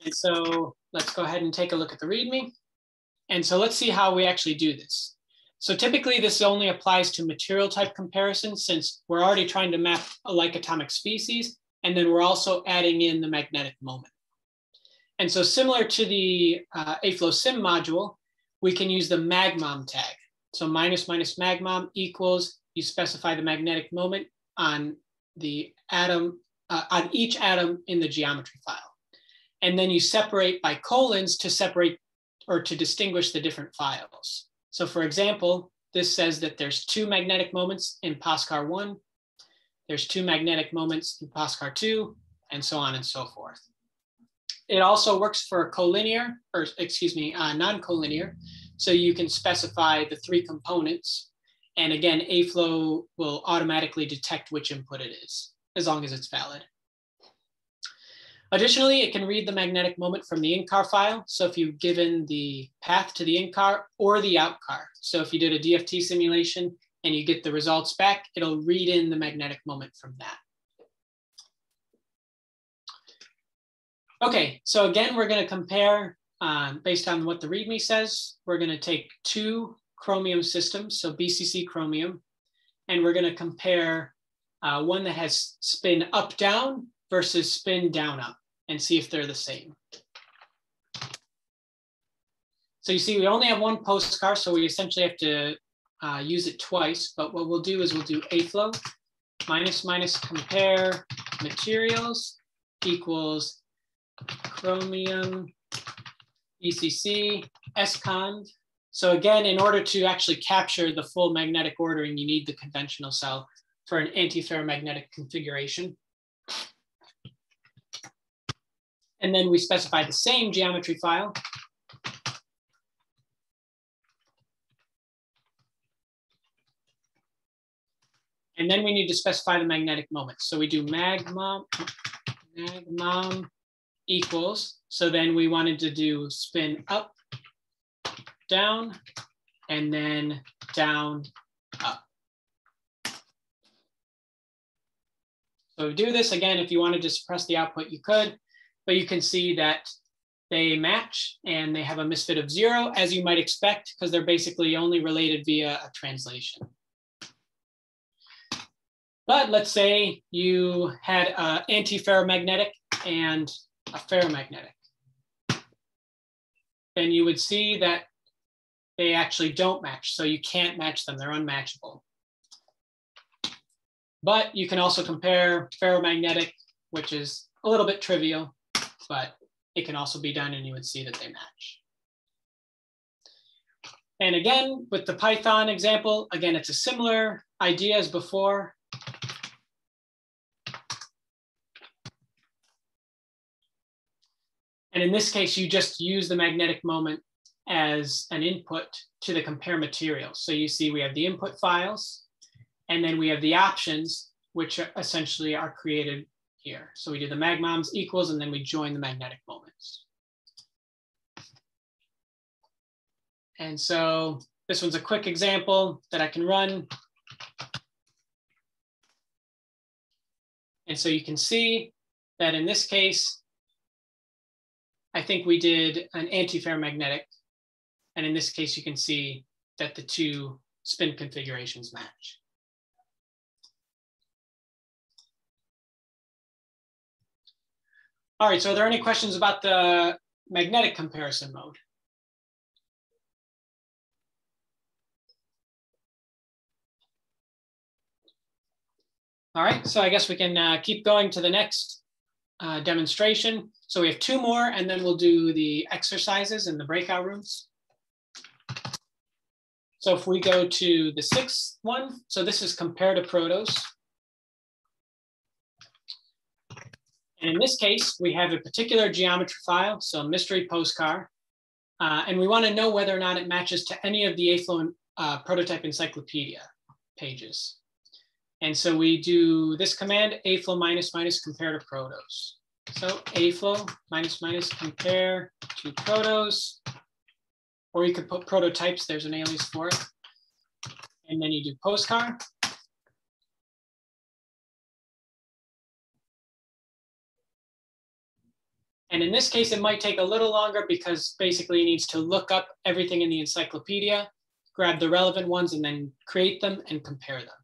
And so let's go ahead and take a look at the README. And so let's see how we actually do this. So typically this only applies to material type comparisons, since we're already trying to map a like atomic species, and then we're also adding in the magnetic moment. And so similar to the AFLOW sim module, we can use the magmom tag. So minus magmom equals, you specify the magnetic moment on the atom, on each atom in the geometry file. And then you separate by colons to separate or to distinguish the different files. So for example, this says that there's 2 magnetic moments in POSCAR 1, there's 2 magnetic moments in POSCAR 2, and so on and so forth. It also works for collinear, or excuse me, non-collinear. So you can specify the 3 components. And again, AFLOW will automatically detect which input it is, as long as it's valid. Additionally, it can read the magnetic moment from the in-car file. So if you've given the path to the in-car or the out-car. So if you did a DFT simulation and you get the results back, it'll read in the magnetic moment from that. Okay, so again, we're going to compare based on what the README says. We're going to take 2 chromium systems, so BCC chromium, and we're going to compare one that has spin up down versus spin down up, and see if they're the same. So you see, we only have 1 postcard, so we essentially have to use it twice. But what we'll do is we'll do AFLOW minus compare materials equals chromium BCC SCOND. So again, in order to actually capture the full magnetic ordering, you need the conventional cell for an antiferromagnetic configuration. And then we specify the same geometry file. And then we need to specify the magnetic moment. So we do magmom equals. So then we wanted to do spin up, down, and then down, up. So we do this again. If you wanted to suppress the output, you could, but you can see that they match and they have a misfit of 0, as you might expect, because they're basically only related via a translation. But let's say you had an antiferromagnetic and a ferromagnetic. Then you would see that they actually don't match. So you can't match them, they're unmatchable. But you can also compare ferromagnetic, which is a little bit trivial, but it can also be done and you would see that they match. And again, with the Python example, again, it's a similar idea as before. And in this case, you just use the magnetic moment as an input to the compare materials. So you see we have the input files, and then we have the options, which essentially are created here. So we do the magmoms equals, and then we join the magnetic moments. And so this one's a quick example that I can run. And so you can see that in this case, I think we did an antiferromagnetic. And in this case, you can see that the 2 spin configurations match. All right, so are there any questions about the magnetic comparison mode? All right, so I guess we can keep going to the next demonstration. So we have 2 more, and then we'll do the exercises in the breakout rooms. So if we go to the 6th one, so this is compare to protos. And in this case, we have a particular geometry file, so mystery postcard, and we want to know whether or not it matches to any of the AFLOW prototype encyclopedia pages. And so we do this command, AFLOW -- compare to protos. So AFLOW -- compare to protos, or you could put prototypes, there's an alias for it. And then you do postcard. And in this case, it might take a little longer because basically it needs to look up everything in the encyclopedia, grab the relevant ones, and then create them and compare them.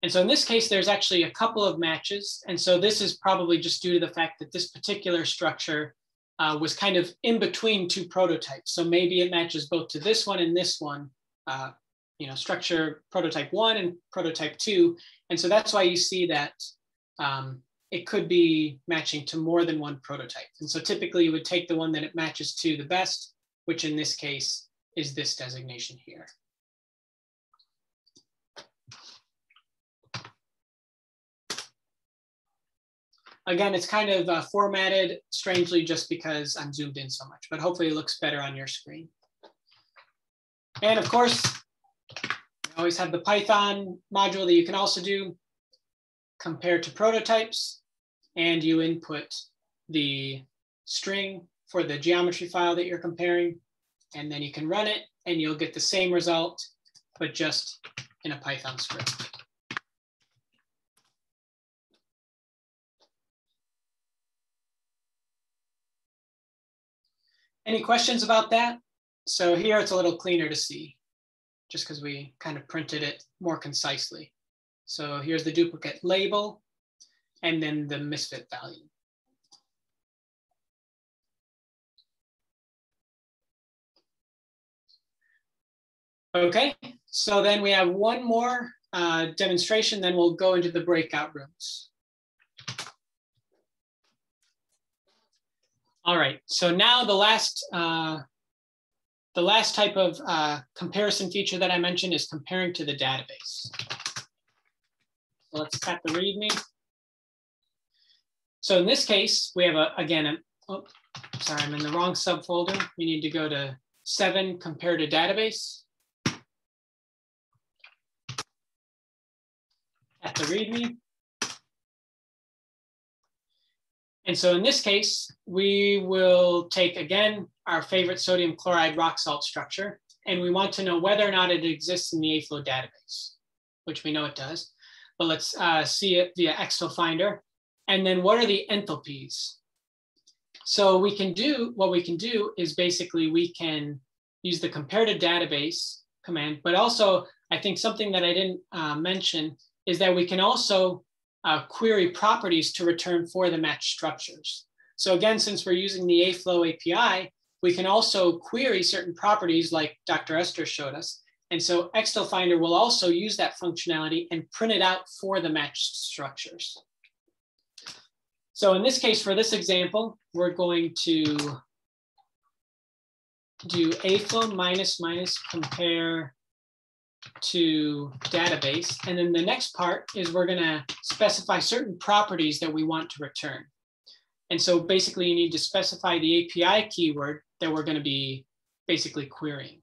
And so in this case, there's actually a couple of matches. And so this is probably just due to the fact that this particular structure was kind of in between two prototypes. So maybe it matches both to this one and this one, structure prototype 1 and prototype 2. And so that's why you see that it could be matching to more than one prototype. And so typically you would take the one that it matches to the best, which in this case is this designation here. Again, it's kind of formatted strangely just because I'm zoomed in so much, but hopefully it looks better on your screen. And of course, you always have the Python module that you can also do, compare to prototypes, and you input the string for the geometry file that you're comparing, and then you can run it and you'll get the same result, but just in a Python script. Any questions about that? So here it's a little cleaner to see, just because we kind of printed it more concisely. So here's the duplicate label, and then the misfit value. Okay, so then we have one more demonstration, then we'll go into the breakout rooms. All right, so now the last type of comparison feature that I mentioned is comparing to the database. So let's tap the README. So in this case, we have sorry, I'm in the wrong subfolder. We need to go to 7, compare to database. At the README. And so in this case, we will take, again, our favorite sodium chloride rock salt structure, and we want to know whether or not it exists in the AFLOW database, which we know it does. But let's see it via AFLOW-XtalFinder. And then what are the enthalpies? So what we can do is basically we can use the compare to database command, but also I think something that I didn't mention is that we can also query properties to return for the matched structures. So again, since we're using the AFLOW API, we can also query certain properties like Dr. Esther showed us. And so AFLOW-XtalFinder will also use that functionality and print it out for the matched structures. So in this case, for this example, we're going to do AFLOW -- compare to database. And then the next part is we're going to specify certain properties that we want to return. And so basically you need to specify the API keyword that we're going to be basically querying.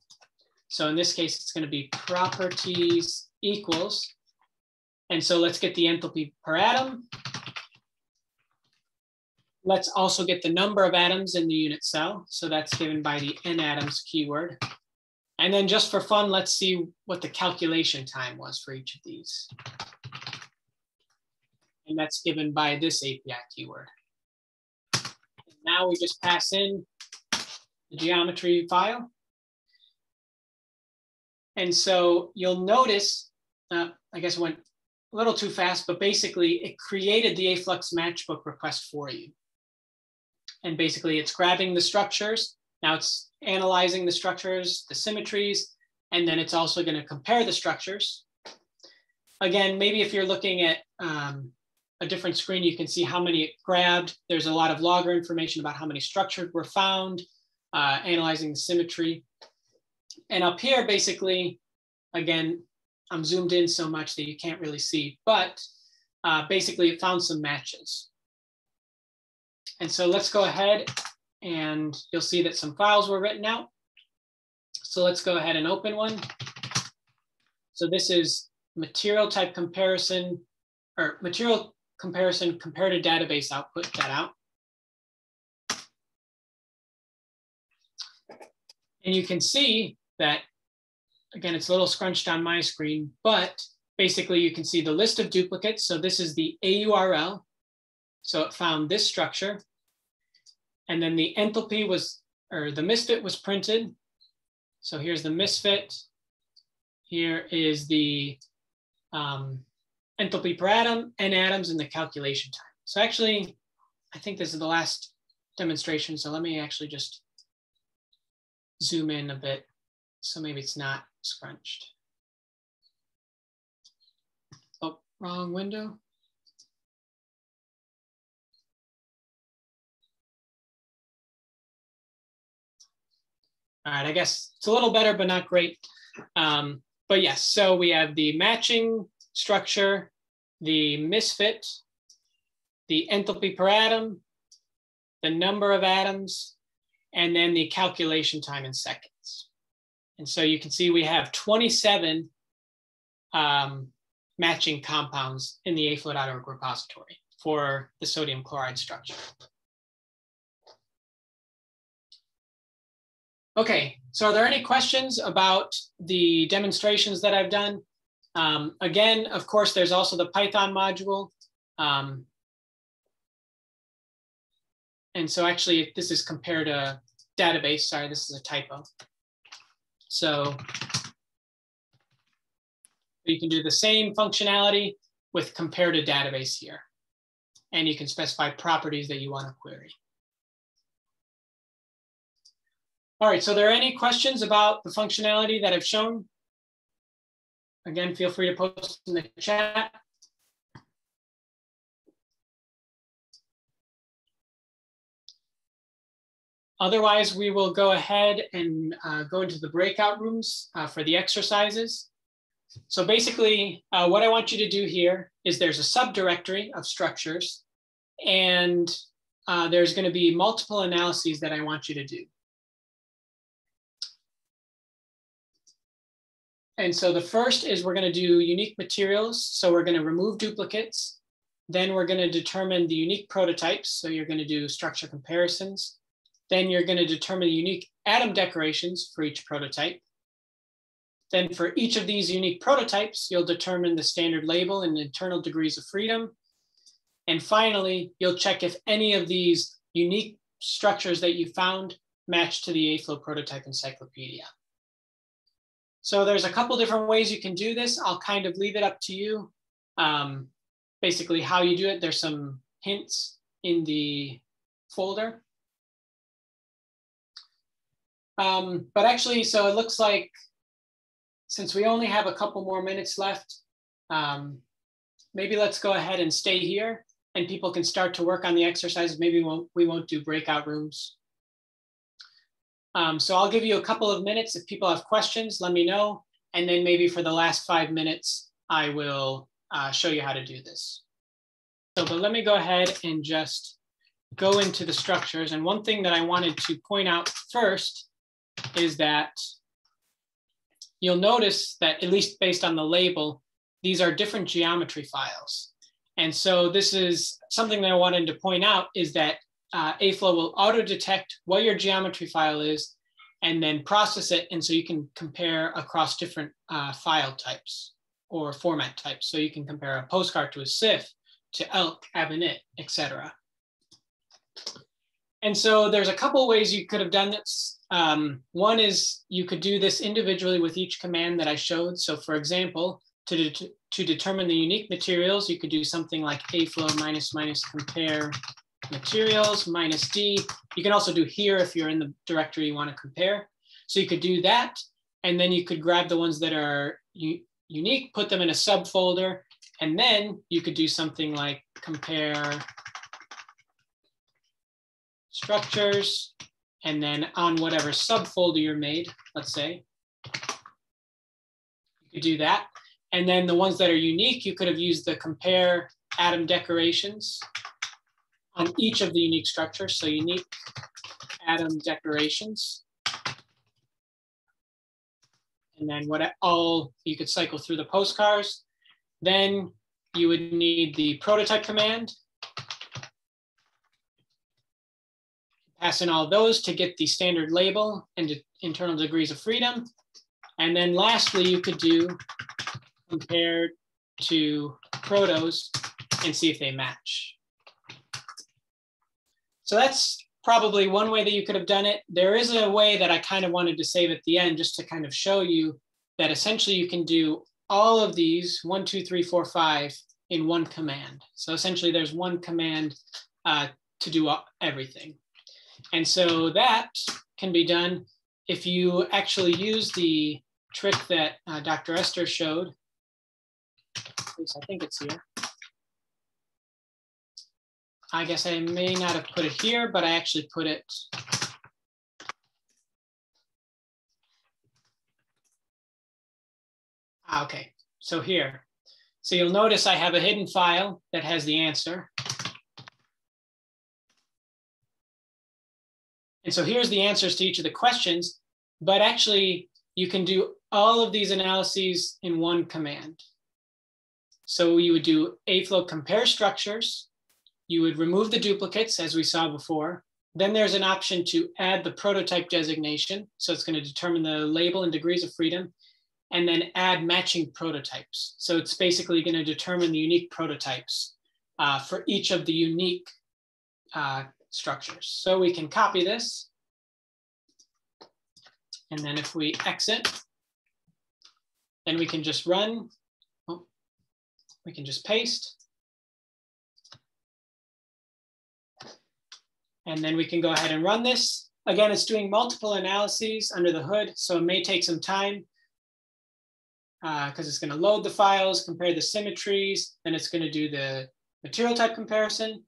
So in this case, it's going to be properties equals. And so let's get the enthalpy per atom. Let's also get the number of atoms in the unit cell. So that's given by the natoms keyword. And then just for fun, let's see what the calculation time was for each of these. And that's given by this API keyword. Now we just pass in the geometry file. And so you'll notice, I guess it went a little too fast, but basically it created the AFLOW matchbook request for you. And basically it's grabbing the structures. Now it's analyzing the structures, the symmetries, and then it's also going to compare the structures. Again, maybe if you're looking at a different screen, you can see how many it grabbed. There's a lot of logger information about how many structures were found, analyzing the symmetry. And up here, basically, again, I'm zoomed in so much that you can't really see, but basically it found some matches. And so let's go ahead and you'll see that some files were written out. So let's go ahead and open one. So this is material type comparison, or material comparison compare to database output, that out. And you can see that, again, it's a little scrunched on my screen, but basically you can see the list of duplicates. So this is the AURL. So it found this structure. And then the enthalpy was, or the misfit was printed. So here's the misfit. Here is the enthalpy per atom, n atoms, and the calculation time. So actually, I think this is the last demonstration. So let me actually just zoom in a bit. So maybe it's not scrunched. Oh, wrong window. All right, I guess it's a little better, but not great. But yes, so we have the matching structure, the misfit, the enthalpy per atom, the number of atoms, and then the calculation time in seconds. And so you can see we have 27 matching compounds in the AFLOW.org repository for the sodium chloride structure. Okay, so are there any questions about the demonstrations that I've done? Again, of course, there's also the Python module. And so actually, this is compared to database. Sorry, this is a typo. So you can do the same functionality with compare to database here. And you can specify properties that you want to query. All right, so are there any questions about the functionality that I've shown? Again, feel free to post in the chat. Otherwise, we will go ahead and go into the breakout rooms for the exercises. So basically, what I want you to do here is there's a subdirectory of structures, and there's going to be multiple analyses that I want you to do. And so the first is we're going to do unique materials. So we're going to remove duplicates. Then we're going to determine the unique prototypes. So you're going to do structure comparisons. Then you're going to determine the unique atom decorations for each prototype. Then for each of these unique prototypes, you'll determine the standard label and internal degrees of freedom. And finally, you'll check if any of these unique structures that you found match to the AFLOW prototype encyclopedia. So there's a couple different ways you can do this. I'll kind of leave it up to you. Basically how you do it, there's some hints in the folder. But actually, so it looks like since we only have a couple more minutes left, maybe let's go ahead and stay here and people can start to work on the exercises. Maybe we won't do breakout rooms. So I'll give you a couple of minutes. If people have questions, let me know. And then maybe for the last 5 minutes, I will show you how to do this. So, but let me go ahead and just go into the structures. And one thing that I wanted to point out first is that you'll notice that, at least based on the label, these are different geometry files. And so this is something that I wanted to point out is that AFLOW will auto-detect what your geometry file is and then process it. And so you can compare across different file types or format types. So you can compare a postcard to a SIF, to ELK, ABINIT, etc. And so there's a couple ways you could have done this. One is you could do this individually with each command that I showed. So for example, to determine the unique materials, you could do something like AFLOW -- compare materials -d. You can also do here if you're in the directory you want to compare. So you could do that, and then you could grab the ones that are unique, put them in a subfolder, and then you could do something like compare structures, and then on whatever subfolder you're made, let's say, you could do that. And then the ones that are unique, you could have used the compare atom decorations on each of the unique structures. So unique atom decorations. And then you could cycle through the postcards. Then you would need the prototype command. Pass in all those to get the standard label and internal degrees of freedom. And then lastly, you could do compare to protos and see if they match. So that's probably one way that you could have done it. There is a way that I kind of wanted to save at the end just to kind of show you that essentially you can do all of these 1, 2, 3, 4, 5 in one command. So essentially there's one command to do everything. And so that can be done if you actually use the trick that Dr. Esther showed. At least I think it's here. I guess I may not have put it here, but I actually put it. Okay, so here. So you'll notice I have a hidden file that has the answer. And so here's the answers to each of the questions, but actually you can do all of these analyses in one command. So you would do AFLOW-Compare Structures. You would remove the duplicates as we saw before. Then there's an option to add the prototype designation. So it's going to determine the label and degrees of freedom, and then add matching prototypes. So it's basically going to determine the unique prototypes for each of the unique structures. So we can copy this. And then if we exit, then we can just run. Oh, we can just paste. And then we can go ahead and run this. Again, it's doing multiple analyses under the hood, so it may take some time because it's going to load the files, compare the symmetries, then it's going to do the material type comparison,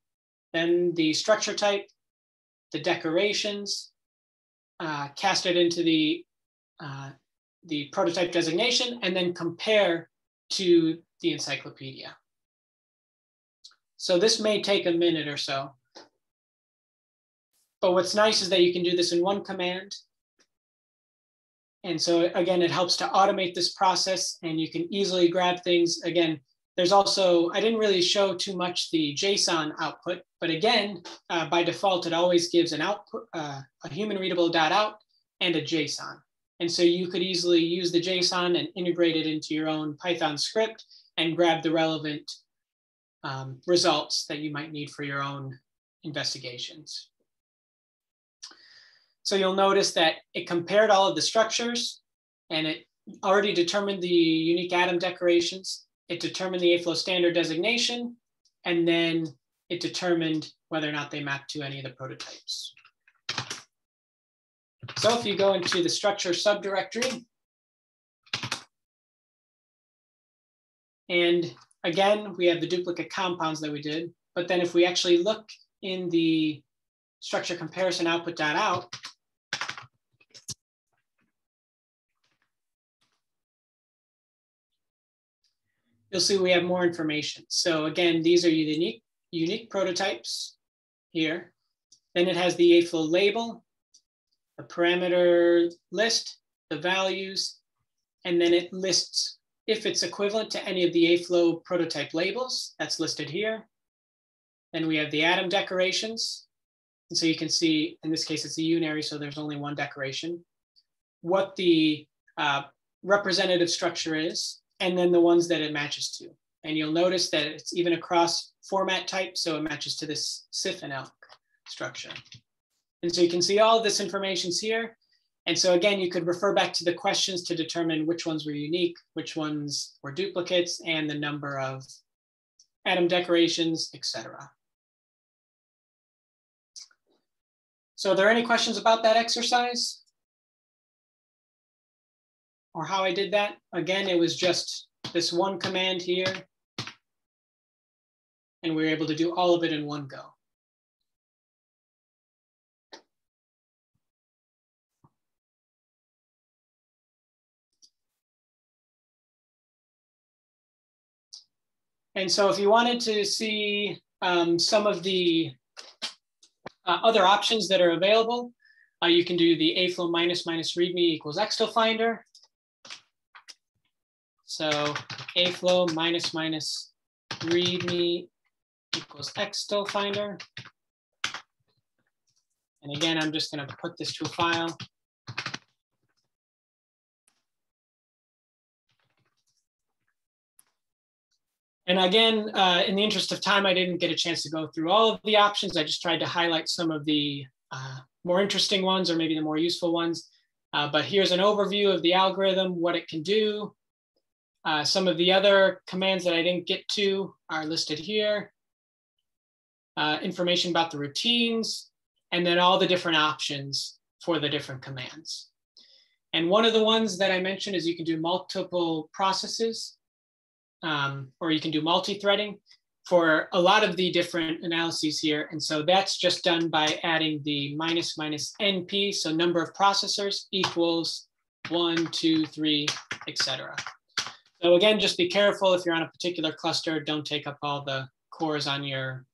then the structure type, the decorations, cast it into the prototype designation, and then compare to the encyclopedia. So this may take a minute or so. But what's nice is that you can do this in one command. And so again, it helps to automate this process and you can easily grab things. Again, there's also, I didn't really show too much the Json output, but again, by default, it always gives an output, a human readable .out and a JSON. And so you could easily use the JSON and integrate it into your own Python script and grab the relevant results that you might need for your own investigations. So you'll notice that it compared all of the structures and it already determined the unique atom decorations. It determined the AFLOW standard designation, and then it determined whether or not they map to any of the prototypes. So if you go into the structure subdirectory, and again, we have the duplicate compounds that we did, but then if we actually look in the structure comparison output.out, you'll see we have more information. So again, these are unique prototypes here. Then it has the AFLOW label, the parameter list, the values, and then it lists if it's equivalent to any of the AFLOW prototype labels, that's listed here. Then we have the atom decorations. And so you can see, in this case, it's a unary, so there's only one decoration, what the representative structure is, and then the ones that it matches to. And you'll notice that it's even across format type, so it matches to this SIF and ELK structure. And so you can see all of this information's here. And so again, you could refer back to the questions to determine which ones were unique, which ones were duplicates, and the number of atom decorations, etc. So are there any questions about that exercise? Or how I did that? Again, it was just this one command here, and we were able to do all of it in one go. And so if you wanted to see some of the Other options that are available, you can do the AFLOW minus readme equals XtalFinder. So AFLOW minus readme equals XtalFinder. And again, I'm just going to put this to a file. And again, in the interest of time, I didn't get a chance to go through all of the options. I just tried to highlight some of the more interesting ones, or maybe the more useful ones. But here's an overview of the algorithm, what it can do. Some of the other commands that I didn't get to are listed here. Information about the routines, and then all the different options for the different commands. And one of the ones that I mentioned is you can do multiple processes. Or you can do multi-threading for a lot of the different analyses here. And so that's just done by adding the minus NP, so number of processors equals 1, 2, 3, etc. So again, just be careful if you're on a particular cluster, don't take up all the cores on your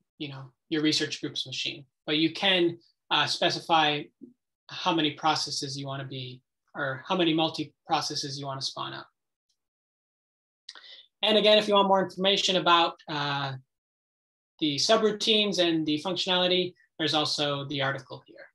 research group's machine. But you can specify how many processes you want to be, or how many multi-processes you want to spawn up. And again, if you want more information about the subroutines and the functionality, there's also the article here.